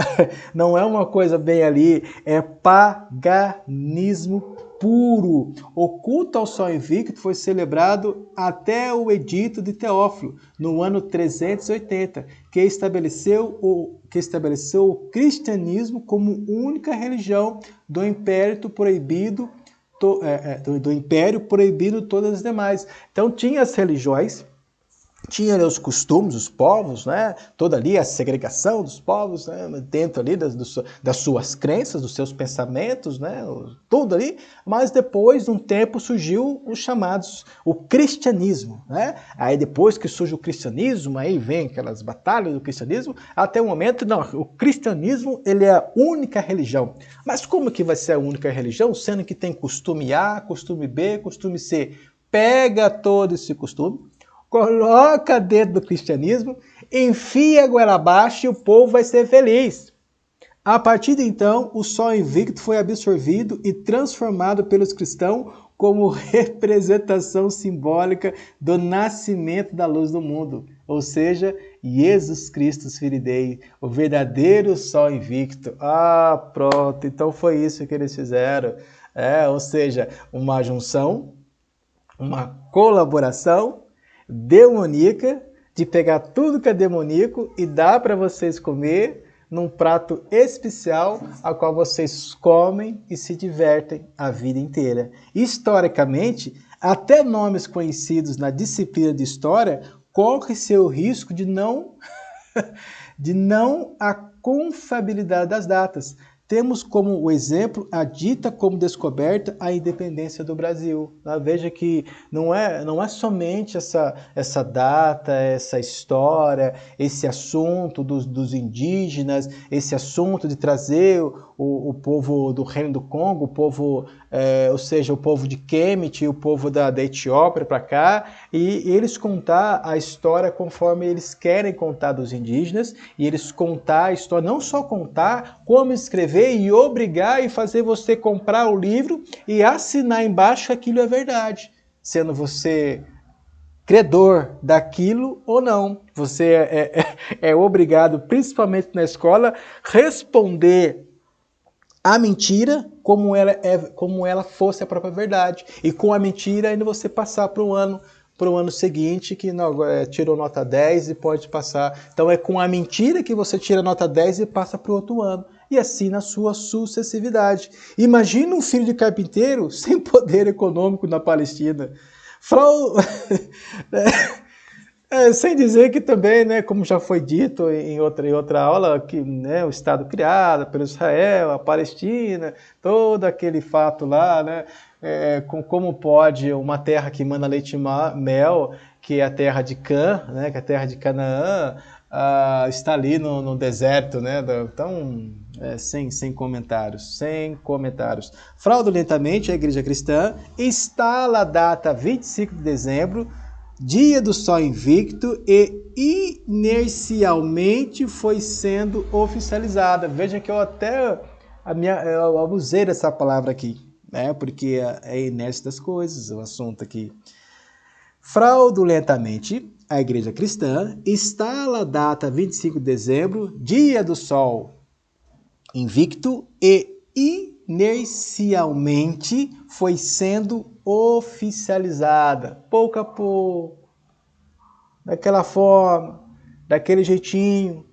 Não é uma coisa bem ali, é paganismo puro. O culto ao Sol Invicto foi celebrado até o Edito de Teófilo, no ano 380, que estabeleceu o cristianismo como única religião do Império proibido, do Império proibindo todas as demais. Então tinha as religiões, tinha ali os costumes, os povos, né? Toda ali a segregação dos povos, né? Dentro ali das suas crenças, dos seus pensamentos, né? Tudo ali. Mas depois de um tempo surgiu o cristianismo, né? Aí depois que surge o cristianismo, aí vem aquelas batalhas do cristianismo, até o momento, não, o cristianismo ele é a única religião. Mas como que vai ser a única religião, sendo que tem costume A, costume B, costume C? Pega todo esse costume, coloca dentro do cristianismo, enfia a goela abaixo e o povo vai ser feliz. A partir de então, o Sol Invicto foi absorvido e transformado pelos cristãos como representação simbólica do nascimento da luz do mundo. Ou seja, Jesus Cristo, Filho de Deus, o verdadeiro Sol Invicto. Ah, pronto, então foi isso que eles fizeram. Ou seja, uma junção, uma colaboração demoníaca, de pegar tudo que é demoníaco e dar para vocês comer num prato especial, a qual vocês comem e se divertem a vida inteira. Historicamente, até nomes conhecidos na disciplina de história corre-se o risco de não a confiabilidade das datas. Temos como exemplo a dita como descoberta a independência do Brasil. Veja que não é somente essa data, essa história, esse assunto dos indígenas, esse assunto de trazer o povo do Reino do Congo, o povo, ou seja, o povo de Kemet e o povo da Etiópia para cá, e eles contar a história conforme eles querem contar dos indígenas, e eles contar a história, não só contar, como escrever e obrigar e fazer você comprar o livro e assinar embaixo que aquilo é verdade, sendo você credor daquilo ou não. Você é obrigado, principalmente na escola, responder a mentira como ela fosse a própria verdade. E com a mentira ainda você passar para o ano seguinte, que não, tirou nota 10 e pode passar. Então é com a mentira que você tira nota 10 e passa para o outro ano. E assim na sua sucessividade. Imagina um filho de carpinteiro sem poder econômico na Palestina. Sem dizer que também, né, como já foi dito em outra aula, que, né, o Estado criado pelo Israel, a Palestina, todo aquele fato lá, né, como pode uma terra que manda leite e mel, que é a terra de né, que é a terra de Canaã, está ali no deserto, né? Então, sem comentários. Fraudulentamente, a Igreja Cristã instala a data 25 de dezembro, dia do Sol Invicto, e inercialmente foi sendo oficializada. Veja que eu abusei dessa palavra aqui, né? Porque é inércia das coisas, o assunto aqui. Fraudulentamente, a Igreja Cristã instala a data 25 de dezembro, dia do Sol Invicto, e inercialmente foi sendo oficializada, pouco a pouco, daquela forma, daquele jeitinho,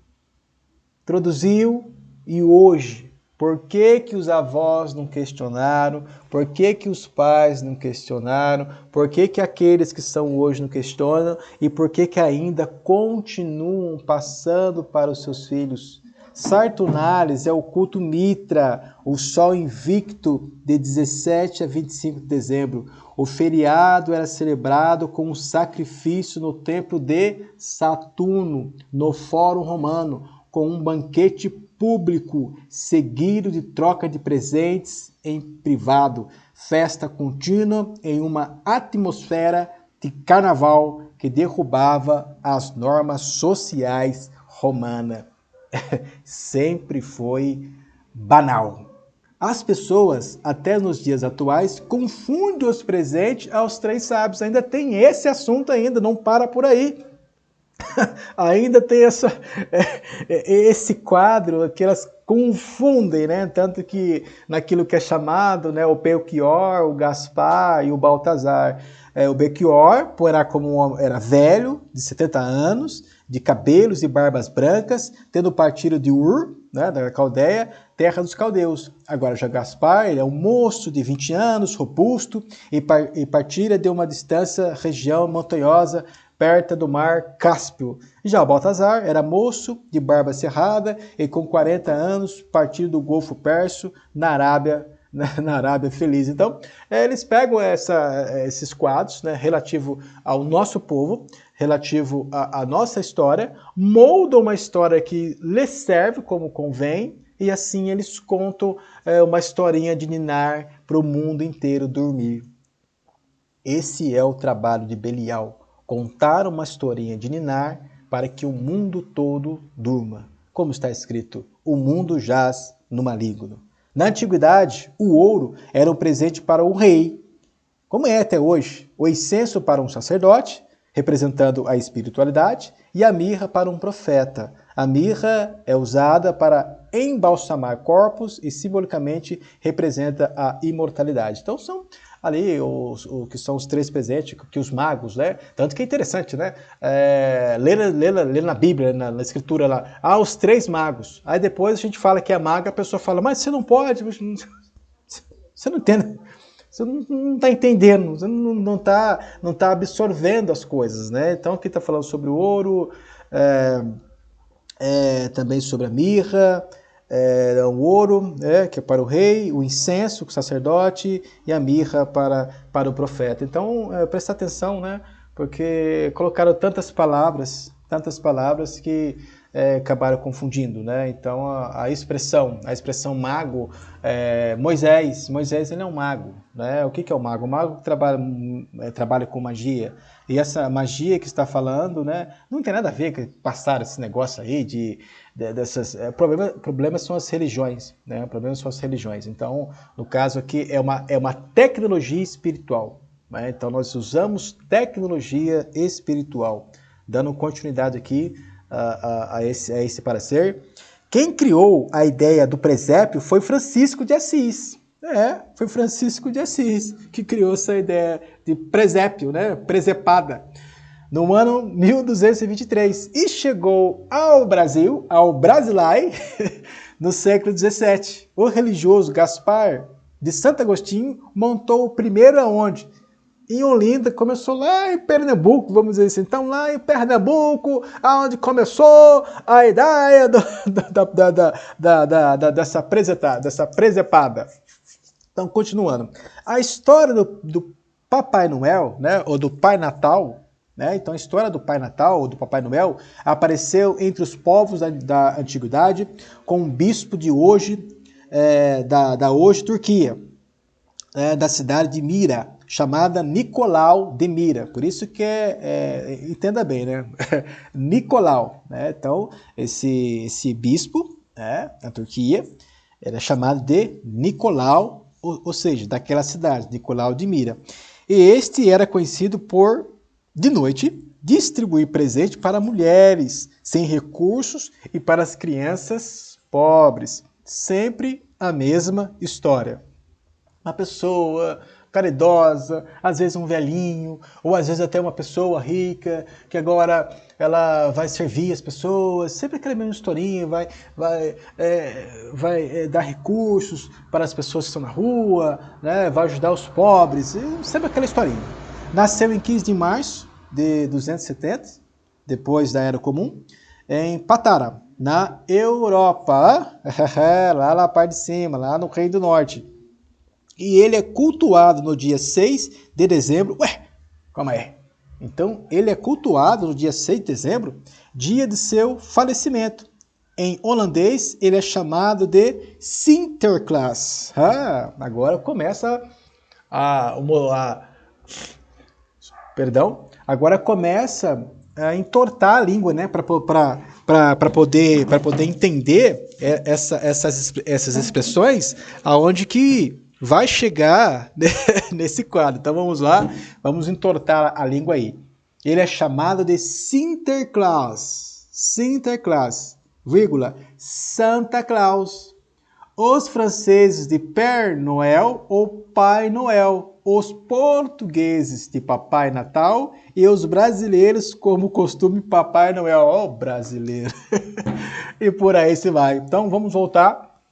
introduziu, e hoje, por que que os avós não questionaram? Por que que os pais não questionaram? Por que que aqueles que são hoje não questionam? E por que que ainda continuam passando para os seus filhos? Saturnalis é o culto Mitra, o Sol Invicto, de 17 a 25 de dezembro. O feriado era celebrado com um sacrifício no templo de Saturno, no Fórum Romano, com um banquete público, seguido de troca de presentes em privado, festa contínua em uma atmosfera de carnaval que derrubava as normas sociais romanas. Sempre foi banal. As pessoas, até nos dias atuais, confundem os presentes aos três sábios. Ainda tem esse assunto ainda, não para por aí. Ainda tem esse quadro que elas confundem, né? Tanto que naquilo que é chamado, né, o Belchior, o Gaspar e o Baltazar. O Belchior porá como um homem, era velho, de 70 anos, de cabelos e barbas brancas, tendo partido de Ur, né, da Caldeia, terra dos caldeus. Agora já Gaspar, ele é um moço de 20 anos, robusto, e partira de uma distância região montanhosa, perto do mar Cáspio. Já o Baltazar era moço, de barba cerrada, e com 40 anos, partido do Golfo Pérsico, na Arábia Feliz. Então, eles pegam esses quadros, né, relativo ao nosso povo, relativo à nossa história, moldam uma história que lhes serve como convém, e assim eles contam uma historinha de ninar para o mundo inteiro dormir. Esse é o trabalho de Belial, contar uma historinha de ninar para que o mundo todo durma. Como está escrito, o mundo jaz no maligno. Na antiguidade, o ouro era um presente para o rei, como é até hoje, o incenso para um sacerdote, representando a espiritualidade, e a mirra para um profeta. A mirra é usada para embalsamar corpos e simbolicamente representa a imortalidade. Então são ali o que são os três presentes que os magos, né? Tanto que é interessante, né? Ler na Bíblia, na Escritura lá, os três magos. Aí depois a gente fala que é maga, a pessoa fala, mas você não pode, você não entende. Você não está entendendo, você não tá absorvendo as coisas, né? Então aqui está falando sobre o ouro, também sobre a mirra, o ouro, que é para o rei, o incenso, o sacerdote, e a mirra para o profeta. Então, presta atenção, né? Porque colocaram tantas palavras que acabaram confundindo, né? Então, a expressão mago, Moisés ele é um mago, né? O que é o mago? O mago trabalha com magia, e essa magia que está falando, né, não tem nada a ver com passar esse negócio aí dessas... Problemas são as religiões, né? Problemas são as religiões. Então, no caso aqui, é uma tecnologia espiritual, né? Então, nós usamos tecnologia espiritual, dando continuidade aqui a esse parecer. Quem criou a ideia do presépio foi Francisco de Assis. Foi Francisco de Assis que criou essa ideia de presépio, né? Presepada, no ano 1223. E chegou ao Brasil, ao Brasilai, no século XVII. O religioso Gaspar de Santo Agostinho montou o primeiro aonde? Em Olinda, começou lá em Pernambuco, vamos dizer assim. Então, lá em Pernambuco, onde começou a ideia dessa presepada. Então, continuando. A história do Papai Noel, né, ou do Pai Natal, né, então a história do Pai Natal ou do Papai Noel apareceu entre os povos da antiguidade com um bispo de hoje, da hoje Turquia, da cidade de Mira, chamada Nicolau de Mira. Por isso que entenda bem, né? Nicolau, né? Então, esse bispo, né, na Turquia, era chamado de Nicolau, ou seja, daquela cidade, Nicolau de Mira. E este era conhecido por, de noite, distribuir presente para mulheres sem recursos e para as crianças pobres. Sempre a mesma história. Uma pessoa caridosa, às vezes um velhinho, ou às vezes até uma pessoa rica, que agora ela vai servir as pessoas, sempre aquela mesma historinha, vai dar recursos para as pessoas que estão na rua, né, vai ajudar os pobres, sempre aquela historinha. Nasceu em 15 de março de 270, depois da Era Comum, em Patara, na Europa, lá na parte de cima, lá no Reino do Norte. E ele é cultuado no dia 6 de dezembro. Calma aí. Então, ele é cultuado no dia 6 de dezembro, dia de seu falecimento. Em holandês, ele é chamado de Sinterklaas. Agora começa agora começa a entortar a língua, né, para poder entender essas expressões, aonde que vai chegar nesse quadro. Então vamos lá, vamos entortar a língua aí. Ele é chamado de Sinterklaas, Sinterklaas, vírgula, Santa Claus. Os franceses de Père Noël ou Pai Noel, os portugueses de Papai Natal e os brasileiros, como costume, Papai Noel, ó brasileiro. E por aí se vai. Então vamos voltar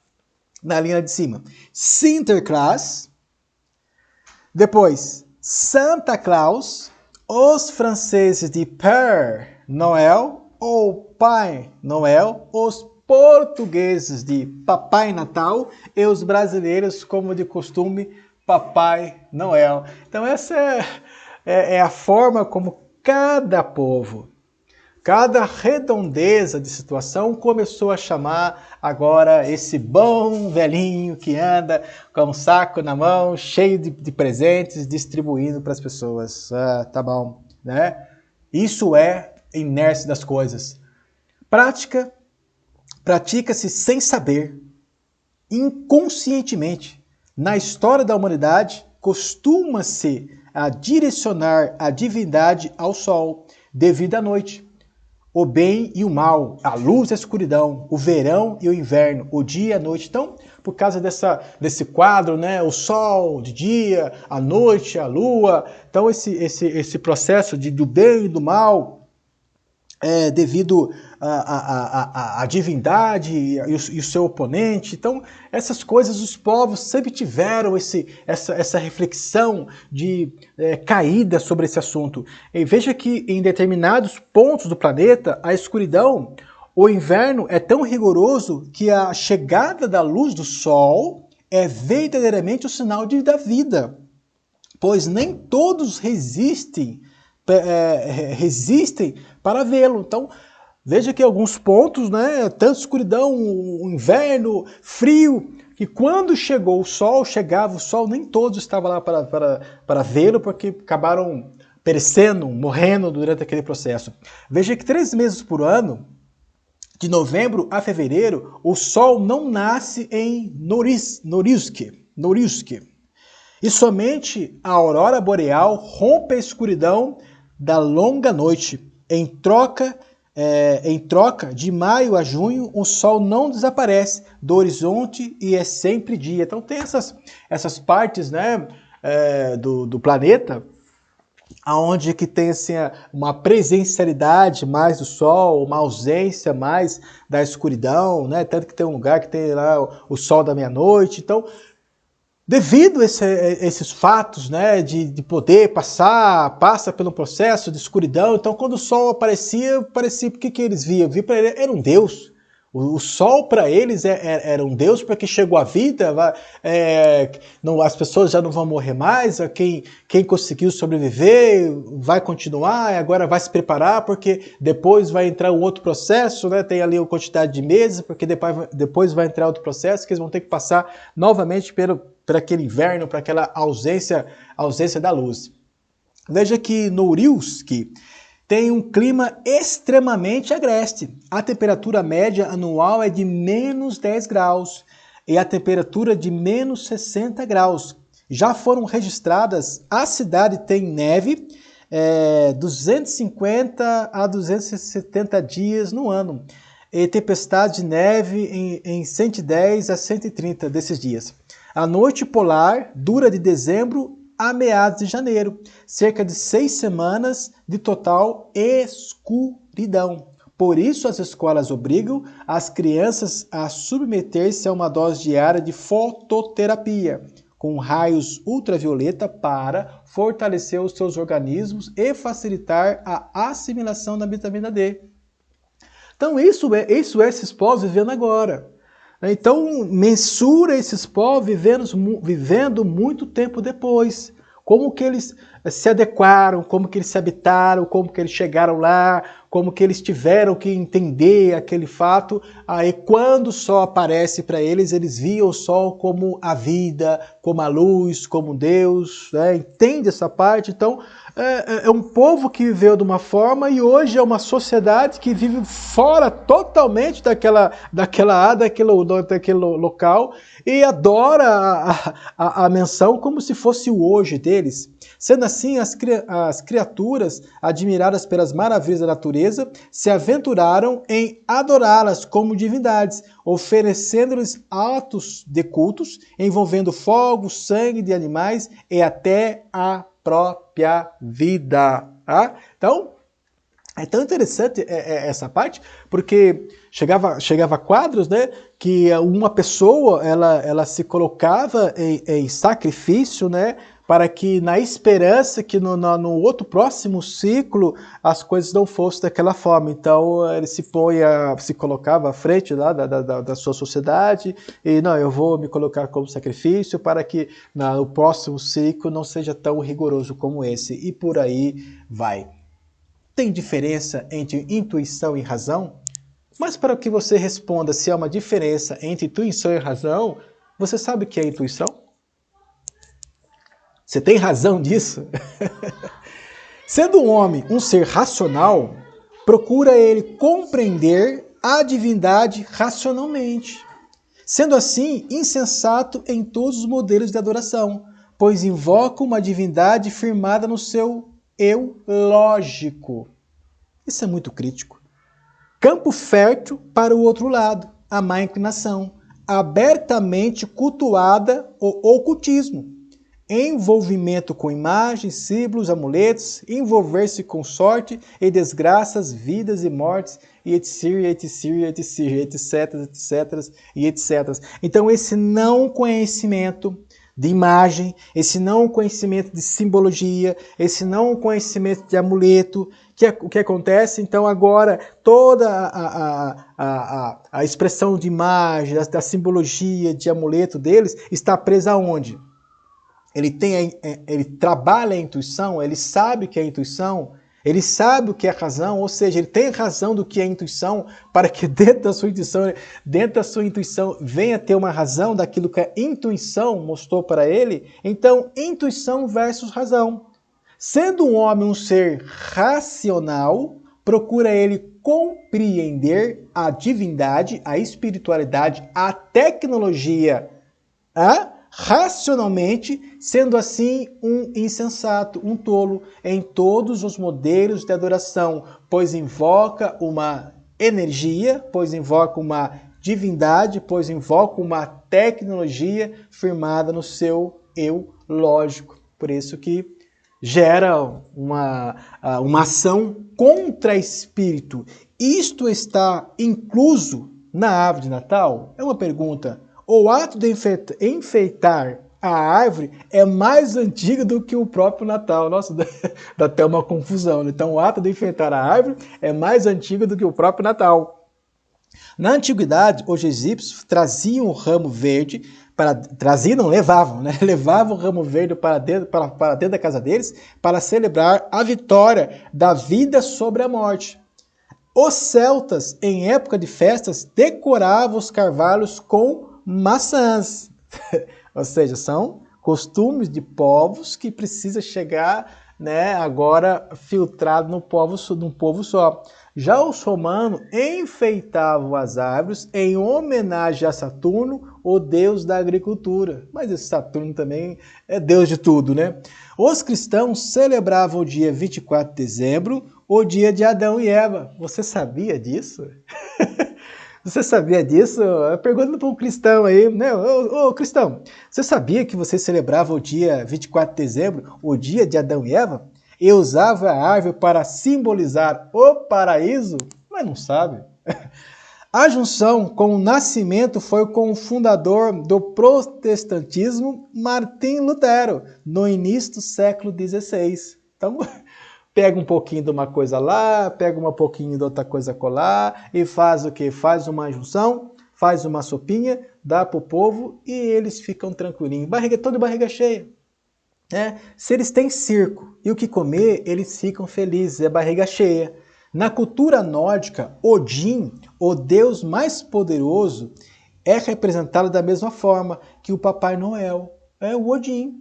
na linha de cima. Sinterklaas, depois Santa Claus, os franceses de Père Noël ou Pai Noel, os portugueses de Papai Natal e os brasileiros, como de costume, Papai Noel. Então essa é a forma como cada povo, cada redondeza de situação começou a chamar agora esse bom velhinho que anda com um saco na mão, cheio de presentes, distribuindo para as pessoas. Ah, tá bom, né? Isso é inércia das coisas. Pratica-se sem saber, inconscientemente. Na história da humanidade, costuma-se a direcionar a divindade ao sol, devido à noite. O bem e o mal, a luz e a escuridão, o verão e o inverno, o dia e a noite. Então, por causa desse quadro, né, o sol de dia, a noite, a lua, então esse processo do bem e do mal, devido à divindade e o seu oponente. Então, essas coisas os povos sempre tiveram essa reflexão de caída sobre esse assunto. E veja que em determinados pontos do planeta, a escuridão, o inverno é tão rigoroso que a chegada da luz do sol é verdadeiramente o sinal da vida, pois nem todos resistem para vê-lo. Então, veja que alguns pontos, né, tanto escuridão, o inverno, frio, que quando chegava o sol, nem todos estavam lá para vê-lo, porque acabaram perecendo, morrendo durante aquele processo. Veja que 3 meses por ano, de novembro a fevereiro, o sol não nasce em Norilsk. E somente a aurora boreal rompe a escuridão da longa noite. Em troca, de maio a junho, o sol não desaparece do horizonte e é sempre dia. Então tem essas partes, né, do planeta onde que tem assim, uma presencialidade mais do sol, uma ausência mais da escuridão, né? Tanto que tem um lugar que tem lá o sol da meia-noite. Então, devido a esses fatos, né, de poder passa pelo processo de escuridão, então quando o sol parecia o que eles viam? Para ele era um Deus. O sol para eles era um Deus, porque chegou a vida, as pessoas já não vão morrer mais, quem conseguiu sobreviver vai continuar, agora vai se preparar, porque depois vai entrar um outro processo, né? Tem ali a quantidade de meses, porque depois vai entrar outro processo, que eles vão ter que passar novamente por aquele inverno, para aquela ausência da luz. Veja que Norilsk tem um clima extremamente agreste. A temperatura média anual é de menos 10 graus e a temperatura de menos 60 graus. Já foram registradas, a cidade tem neve 250 a 270 dias no ano e tempestade de neve em 110 a 130 desses dias. A noite polar dura de dezembro a meados de janeiro, cerca de 6 semanas de total escuridão. Por isso, as escolas obrigam as crianças a submeter-se a uma dose diária de fototerapia, com raios ultravioleta para fortalecer os seus organismos e facilitar a assimilação da vitamina D. Então, isso é esses povos vivendo agora. Então, mensura esses povos vivendo muito tempo depois. Como que eles se adequaram, como que eles se habitaram, como que eles chegaram lá, como que eles tiveram que entender aquele fato. Aí, quando o sol aparece para eles, eles viam o sol como a vida, como a luz, como Deus, né? Entende essa parte? Então, é um povo que viveu de uma forma e hoje é uma sociedade que vive fora totalmente daquele local e adora a menção como se fosse o hoje deles. Sendo assim, as criaturas, admiradas pelas maravilhas da natureza, se aventuraram em adorá-las como divindades, oferecendo-lhes atos de cultos, envolvendo fogo, sangue de animais e até a própria vida. Tá? Então, é tão interessante essa parte, porque chegava quadros, né, que uma pessoa ela se colocava em sacrifício, né, para que na esperança que no outro próximo ciclo as coisas não fossem daquela forma. Então ele se colocava à frente lá da sua sociedade e não, eu vou me colocar como sacrifício para que no próximo ciclo não seja tão rigoroso como esse, e por aí vai. Tem diferença entre intuição e razão? Mas para que você responda se há uma diferença entre intuição e razão, você sabe o que é intuição? Você tem razão disso? Sendo um homem um ser racional, procura ele compreender a divindade racionalmente. Sendo assim, insensato em todos os modelos de adoração, pois invoca uma divindade firmada no seu eu lógico. Isso é muito crítico. Campo fértil para o outro lado, a má inclinação, abertamente cultuada o ocultismo, envolvimento com imagens, símbolos, amuletos, envolver-se com sorte e desgraças, vidas e mortes, e etc, e etc. Então esse não conhecimento de imagem, esse não conhecimento de simbologia, esse não conhecimento de amuleto, o que acontece? Então agora toda a expressão de imagem, da simbologia, de amuleto deles está presa aonde? Ele trabalha a intuição, ele sabe o que é intuição, ele sabe o que é razão, ou seja, ele tem razão do que é intuição, para que dentro da sua intuição venha ter uma razão daquilo que a intuição mostrou para ele. Então, intuição versus razão. Sendo um homem um ser racional, procura ele compreender a divindade, a espiritualidade, a tecnologia, racionalmente, sendo assim um insensato, um tolo em todos os modelos de adoração, pois invoca uma energia, pois invoca uma divindade, pois invoca uma tecnologia firmada no seu eu lógico. Por isso que gera uma ação contra espírito. Isto está incluso na árvore de Natal? É uma pergunta. O ato de enfeitar a árvore é mais antigo do que o próprio Natal. Nossa, dá até uma confusão, né? Então, o ato de enfeitar a árvore é mais antigo do que o próprio Natal. Na antiguidade, os egípcios traziam o ramo verde, levavam, né? Levavam o ramo verde para dentro da casa deles para celebrar a vitória da vida sobre a morte. Os celtas, em época de festas, decoravam os carvalhos com maçãs. Ou seja, são costumes de povos que precisa chegar, né, agora filtrado num povo só. Já os romanos enfeitavam as árvores em homenagem a Saturno, o deus da agricultura. Mas esse Saturno também é deus de tudo, né? Os cristãos celebravam o dia 24 de dezembro, o dia de Adão e Eva. Você sabia disso? Você sabia disso? Pergunta para um cristão aí, né? Ô, cristão, você sabia que você celebrava o dia 24 de dezembro, o dia de Adão e Eva? E usava a árvore para simbolizar o paraíso? Mas não sabe. A junção com o nascimento foi com o fundador do protestantismo, Martim Lutero, no início do século XVI. Então, pega um pouquinho de uma coisa lá, pega um pouquinho de outra coisa colar e faz o quê? Faz uma junção, faz uma sopinha, dá para o povo e eles ficam tranquilinhos. Todo de barriga cheia. Se eles têm circo e o que comer, eles ficam felizes, é barriga cheia. Na cultura nórdica, Odin, o deus mais poderoso, é representado da mesma forma que o Papai Noel, é o Odin.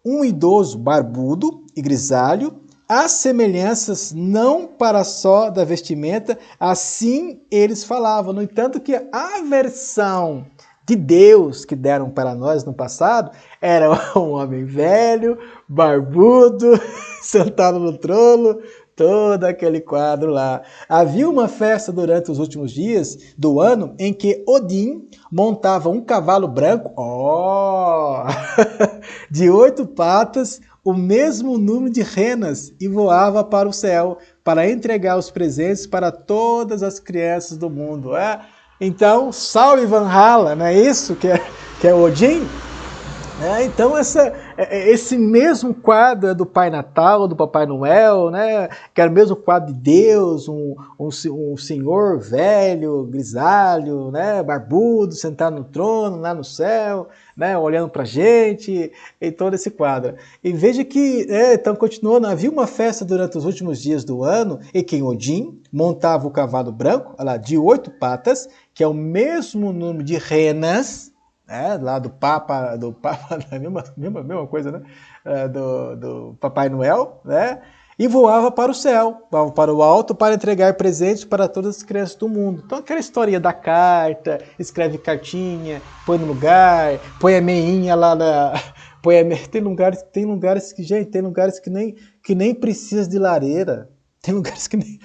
Um idoso barbudo e grisalho, as semelhanças não para só da vestimenta, assim eles falavam. No entanto que a versão de Deus que deram para nós no passado era um homem velho, barbudo, sentado no trono, todo aquele quadro lá. Havia uma festa durante os últimos dias do ano em que Odin montava um cavalo branco, de 8 patas, o mesmo número de renas, e voava para o céu para entregar os presentes para todas as crianças do mundo. Então, salve Valhalla, não é isso que é Odin? Então esse mesmo quadro do Pai Natal, do Papai Noel, né, que era o mesmo quadro de Deus, um senhor velho, grisalho, né, barbudo, sentado no trono, lá no céu, né, olhando pra gente, e todo esse quadro. E veja que, então continuando, havia uma festa durante os últimos dias do ano, em que Odin montava o cavalo branco, olha lá, de 8 patas, que é o mesmo número de renas, lá do Papa, a mesma coisa, né? Do Papai Noel, né? E voava para o céu, voava para o alto para entregar presentes para todas as crianças do mundo. Então aquela historinha da carta, escreve cartinha, põe no lugar, põe a meinha lá tem lugares que, gente, tem lugares que nem precisa de lareira. Tem lugares que nem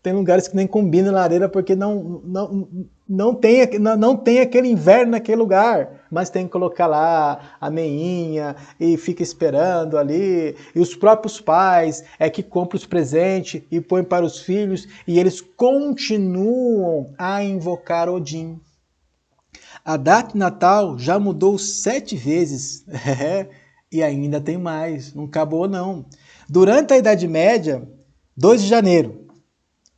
tem lugares que nem combina lareira porque não tem aquele inverno naquele lugar, mas tem que colocar lá a meinha e fica esperando ali, e os próprios pais que compram os presentes e põem para os filhos, e eles continuam a invocar Odin. A data de Natal já mudou 7 vezes, e ainda tem mais, não acabou não. Durante a Idade Média, 2 de janeiro,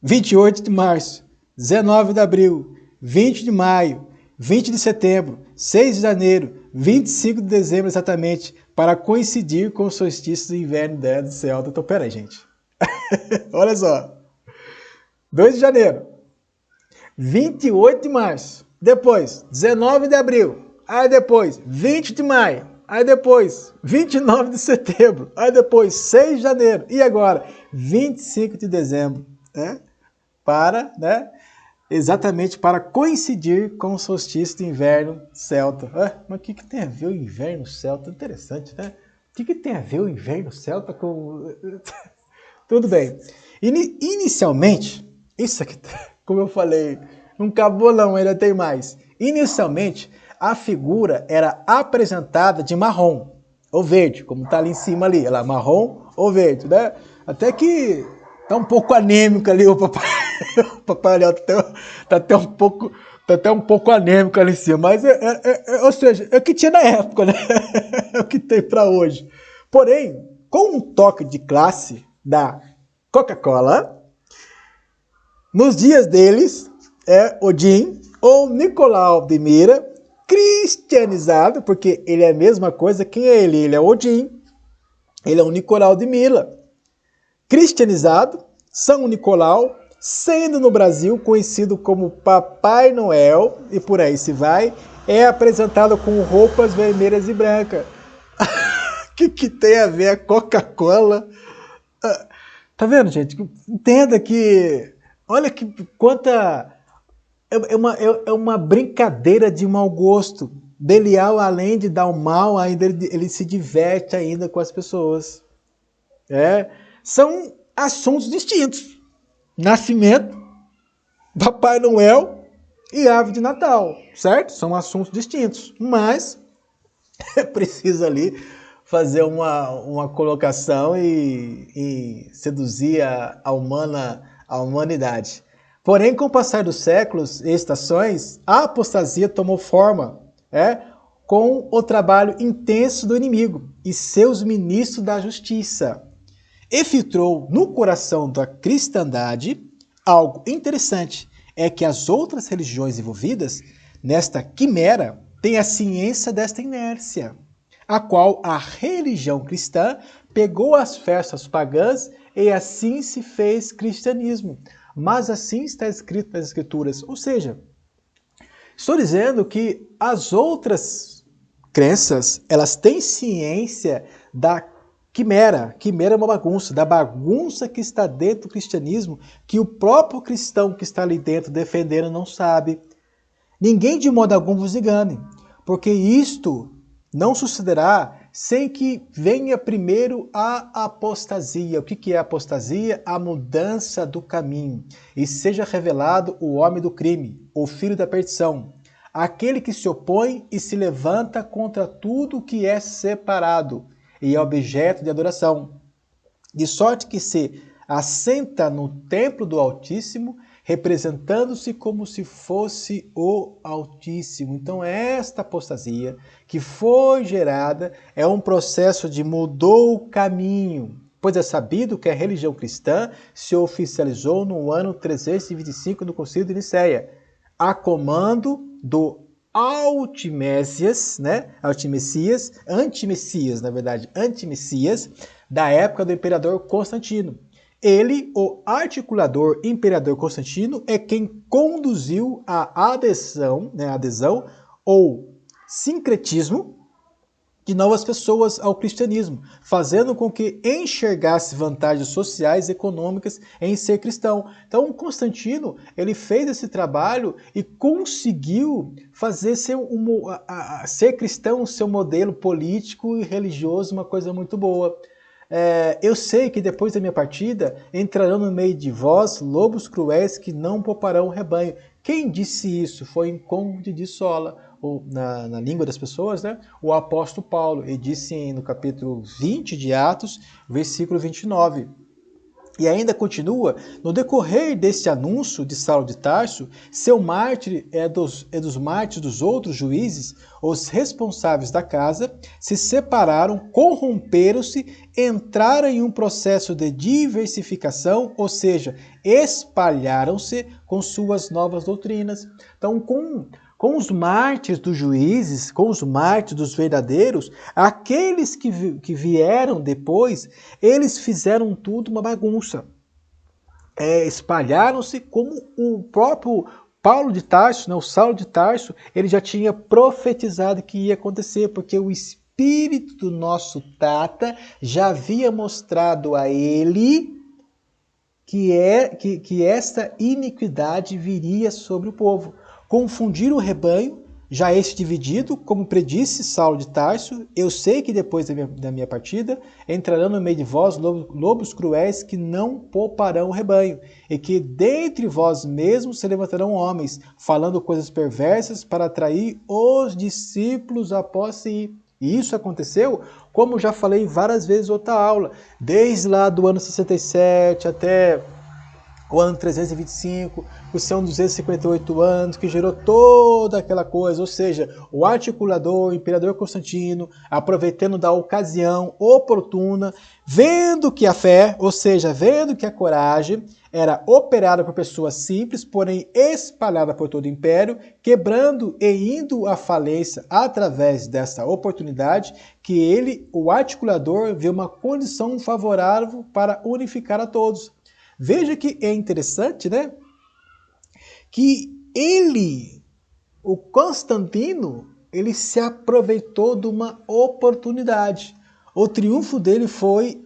28 de março, 19 de abril, 20 de maio, 20 de setembro, 6 de janeiro, 25 de dezembro exatamente, para coincidir com o solstício do inverno do céu. Então, peraí, gente. Olha só. 2 de janeiro, 28 de março, depois 19 de abril, aí depois 20 de maio, aí depois 29 de setembro, aí depois 6 de janeiro, e agora 25 de dezembro, né? Exatamente para coincidir com o solstício de inverno celta. Mas o que tem a ver o inverno celta? Interessante, né? O que tem a ver o inverno celta com... Tudo bem. Inicialmente, isso aqui, como eu falei, não acabou não, ainda tem mais. Inicialmente, a figura era apresentada de marrom ou verde, como está ali em cima ali, ela marrom ou verde, né? Até que tá um pouco anêmico ali o papai. O Papai Noel tá até um pouco anêmico ali em cima, mas ou seja, é o que tinha na época, né? É o que tem para hoje. Porém, com um toque de classe da Coca-Cola, nos dias deles, Odin ou Nicolau de Mira, cristianizado, porque ele é a mesma coisa, quem é ele? Ele é Odin, ele é o Nicolau de Mira, cristianizado, São Nicolau, sendo no Brasil conhecido como Papai Noel, e por aí se vai, é apresentado com roupas vermelhas e brancas. O que tem a ver a Coca-Cola? Tá vendo, gente? Entenda que... Olha que quanta... É uma brincadeira de mau gosto. Belial, além de dar o mal, ainda ele se diverte ainda com as pessoas. São assuntos distintos. Nascimento, Papai Noel e árvore de Natal, certo? São assuntos distintos, mas é preciso ali fazer uma colocação e seduzir a humanidade. Porém, com o passar dos séculos e estações, a apostasia tomou forma, com o trabalho intenso do inimigo e seus ministros da justiça. E filtrou no coração da cristandade algo interessante, é que as outras religiões envolvidas nesta quimera têm a ciência desta inércia, a qual a religião cristã pegou as festas pagãs e assim se fez cristianismo. Mas assim está escrito nas Escrituras. Ou seja, estou dizendo que as outras crenças, elas têm ciência da quimera. Quimera é uma bagunça, da bagunça que está dentro do cristianismo, que o próprio cristão que está ali dentro defendendo não sabe. Ninguém de modo algum vos engane, porque isto não sucederá sem que venha primeiro a apostasia. O que é a apostasia? A mudança do caminho. E seja revelado o homem do crime, o filho da perdição, aquele que se opõe e se levanta contra tudo que é separado e é objeto de adoração, de sorte que se assenta no templo do Altíssimo, representando-se como se fosse o Altíssimo. Então, esta apostasia que foi gerada é um processo de mudou o caminho, pois é sabido que a religião cristã se oficializou no ano 325 do Concílio de Nicéia, a comando do Antimessias, da época do imperador Constantino. Ele, o articulador imperador Constantino, é quem conduziu a adesão ou sincretismo de novas pessoas ao cristianismo, fazendo com que enxergasse vantagens sociais e econômicas em ser cristão. Então, Constantino, ele fez esse trabalho e conseguiu fazer ser cristão o seu modelo político e religioso, uma coisa muito boa. Eu sei que depois da minha partida entrarão no meio de vós lobos cruéis que não pouparão o rebanho. Quem disse isso? Foi em Conde de Sola, ou na língua das pessoas, né? O apóstolo Paulo. Ele disse no capítulo 20 de Atos, versículo 29. E ainda continua, no decorrer deste anúncio de Saulo de Tarso, seu mártir é dos mártires dos outros juízes, os responsáveis da casa, se separaram, corromperam-se, entraram em um processo de diversificação, ou seja, espalharam-se com suas novas doutrinas. Então, com os mártires dos juízes, com os mártires dos verdadeiros, aqueles que vieram depois, eles fizeram tudo uma bagunça. Espalharam-se como o próprio Paulo de Tarso, o Saulo de Tarso, ele já tinha profetizado que ia acontecer, porque o Espírito do nosso Tata já havia mostrado a ele que esta iniquidade viria sobre o povo. Confundir o rebanho, já este dividido, como predisse Saulo de Tarso, eu sei que depois da minha partida entrarão no meio de vós lobos cruéis que não pouparão o rebanho, e que dentre vós mesmos se levantarão homens, falando coisas perversas para atrair os discípulos após si. E isso aconteceu, como já falei várias vezes em outra aula, desde lá do ano 67 até o ano 325, que são 258 anos, que gerou toda aquela coisa, ou seja, o articulador, o imperador Constantino, aproveitando da ocasião oportuna, vendo que a fé, ou seja, vendo que a coragem era operada por pessoas simples, porém espalhada por todo o império, quebrando e indo à falência através dessa oportunidade, que ele, o articulador, vê uma condição favorável para unificar a todos. Veja que é interessante, né? Que o Constantino, ele se aproveitou de uma oportunidade. O triunfo dele foi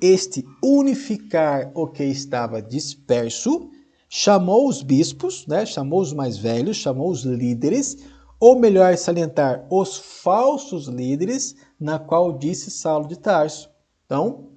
unificar o que estava disperso, chamou os bispos, né? Chamou os mais velhos, chamou os líderes, ou melhor salientar, os falsos líderes, na qual disse Saulo de Tarso. Então,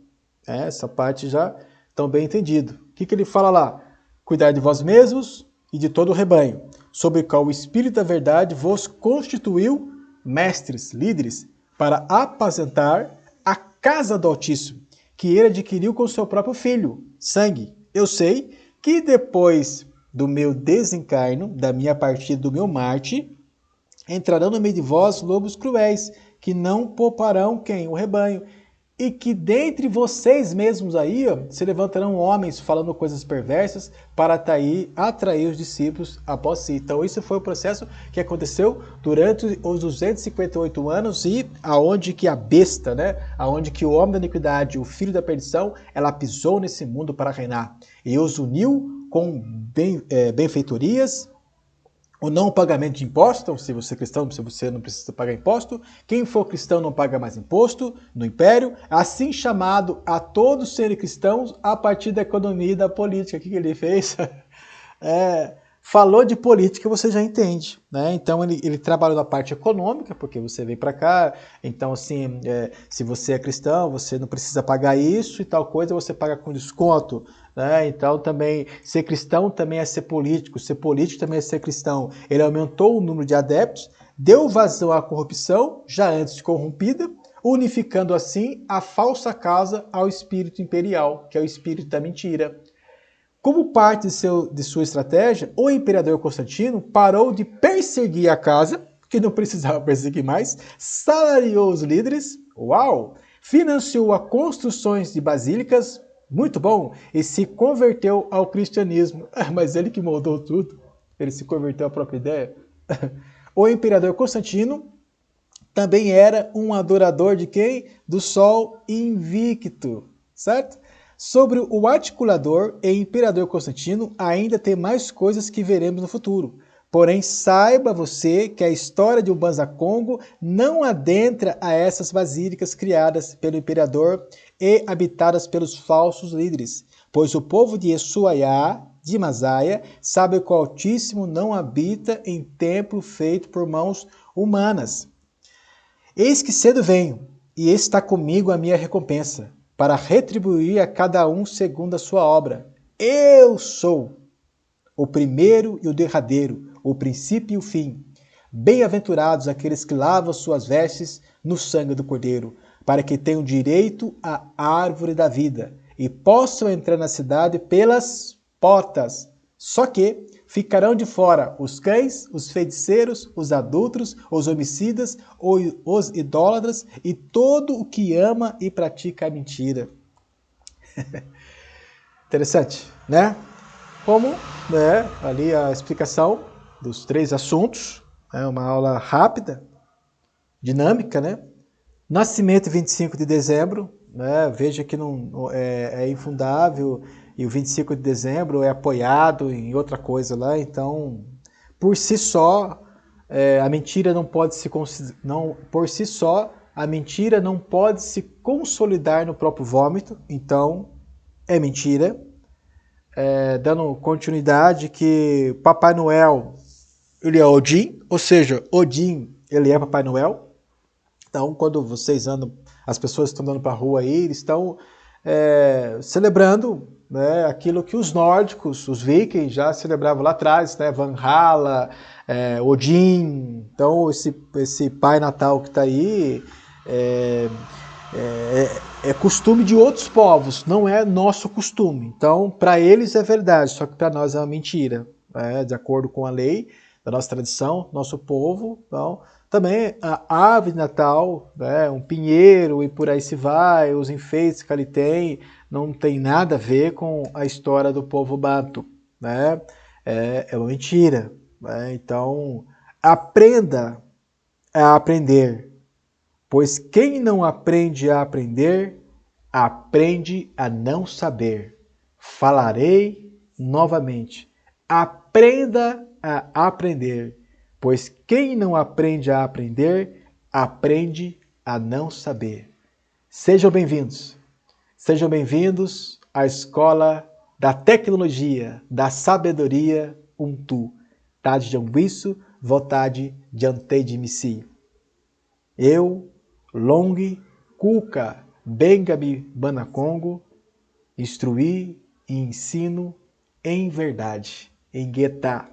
essa parte já estão bem entendido. O que ele fala lá? Cuidar de vós mesmos e de todo o rebanho, sobre o qual o Espírito da Verdade vos constituiu mestres, líderes, para apacentar a casa do Altíssimo, que ele adquiriu com seu próprio filho, sangue. Eu sei que depois do meu desencarno, da minha partida, do meu Marte, entrarão no meio de vós lobos cruéis, que não pouparão quem? O rebanho. E que dentre vocês mesmos aí, se levantarão homens falando coisas perversas para atrair os discípulos após si. Então isso foi o processo que aconteceu durante os 258 anos e aonde que a besta, né? Aonde que o homem da iniquidade, o filho da perdição, ela pisou nesse mundo para reinar. E os uniu com benfeitorias, o não pagamento de imposto. Então, se você é cristão, você não precisa pagar imposto. Quem for cristão não paga mais imposto no império. Assim chamado a todos serem cristãos a partir da economia e da política. O que ele fez? Falou de política, você já entende, né? Então ele trabalhou na parte econômica, porque você veio para cá, então assim, se você é cristão, você não precisa pagar isso e tal coisa, você paga com desconto, né? Então também, ser cristão também é ser político também é ser cristão. Ele aumentou o número de adeptos, deu vazão à corrupção, já antes corrompida, unificando assim a falsa causa ao espírito imperial, que é o espírito da mentira. Como parte de sua estratégia, o imperador Constantino parou de perseguir a casa, que não precisava perseguir mais, salariou os líderes, uau, financiou a construções de basílicas, muito bom, e se converteu ao cristianismo. Mas ele que moldou tudo, ele se converteu à própria ideia. O imperador Constantino também era um adorador de quem? Do Sol invicto, certo? Sobre o articulador e imperador Constantino, ainda tem mais coisas que veremos no futuro. Porém, saiba você que a história de Ubanza Congo não adentra a essas basílicas criadas pelo imperador e habitadas pelos falsos líderes, pois o povo de Ushuaia, de Masaya, sabe que o Altíssimo não habita em templo feito por mãos humanas. Eis que cedo venho, e está comigo a minha recompensa, para retribuir a cada um segundo a sua obra. Eu sou o primeiro e o derradeiro, o princípio e o fim. Bem-aventurados aqueles que lavam suas vestes no sangue do Cordeiro, para que tenham direito à árvore da vida e possam entrar na cidade pelas portas. Só que ficarão de fora os cães, os feiticeiros, os adúlteros, os homicidas, os idólatras e todo o que ama e pratica a mentira. Interessante, né? Como, né, ali a explicação dos 3 assuntos, é uma aula rápida, dinâmica, né? Nascimento 25 de dezembro, né? Veja que não é infundável e o 25 de dezembro é apoiado em outra coisa lá, então por si só a mentira não pode se não por si só a mentira não pode se consolidar no próprio vômito, então é mentira. Dando continuidade que Papai Noel ele é Odin, ou seja, Odin ele é Papai Noel. Então, quando vocês andam, as pessoas estão andando para a rua aí, eles estão celebrando, né, aquilo que os nórdicos, os vikings, já celebravam lá atrás, né, Valhalla, Odin. Então, esse Pai Natal que está aí é costume de outros povos, não é nosso costume. Então, para eles é verdade, só que para nós é uma mentira, né, de acordo com a lei da nossa tradição, nosso povo. Então, também a árvore de Natal, né, um pinheiro e por aí se vai, os enfeites que ali tem, não tem nada a ver com a história do povo banto, né? É uma mentira, né? Então, aprenda a aprender, pois quem não aprende a aprender, aprende a não saber. Falarei novamente, aprenda a aprender, pois quem não aprende a aprender, aprende a não saber. Sejam bem-vindos à Escola da Tecnologia, da Sabedoria Ubuntu. Tade de Anguiço, vontade de Ante de Missi. Eu, Long, Kuka, Bengabi Banacongo, instruí e ensino em verdade, em Guetá.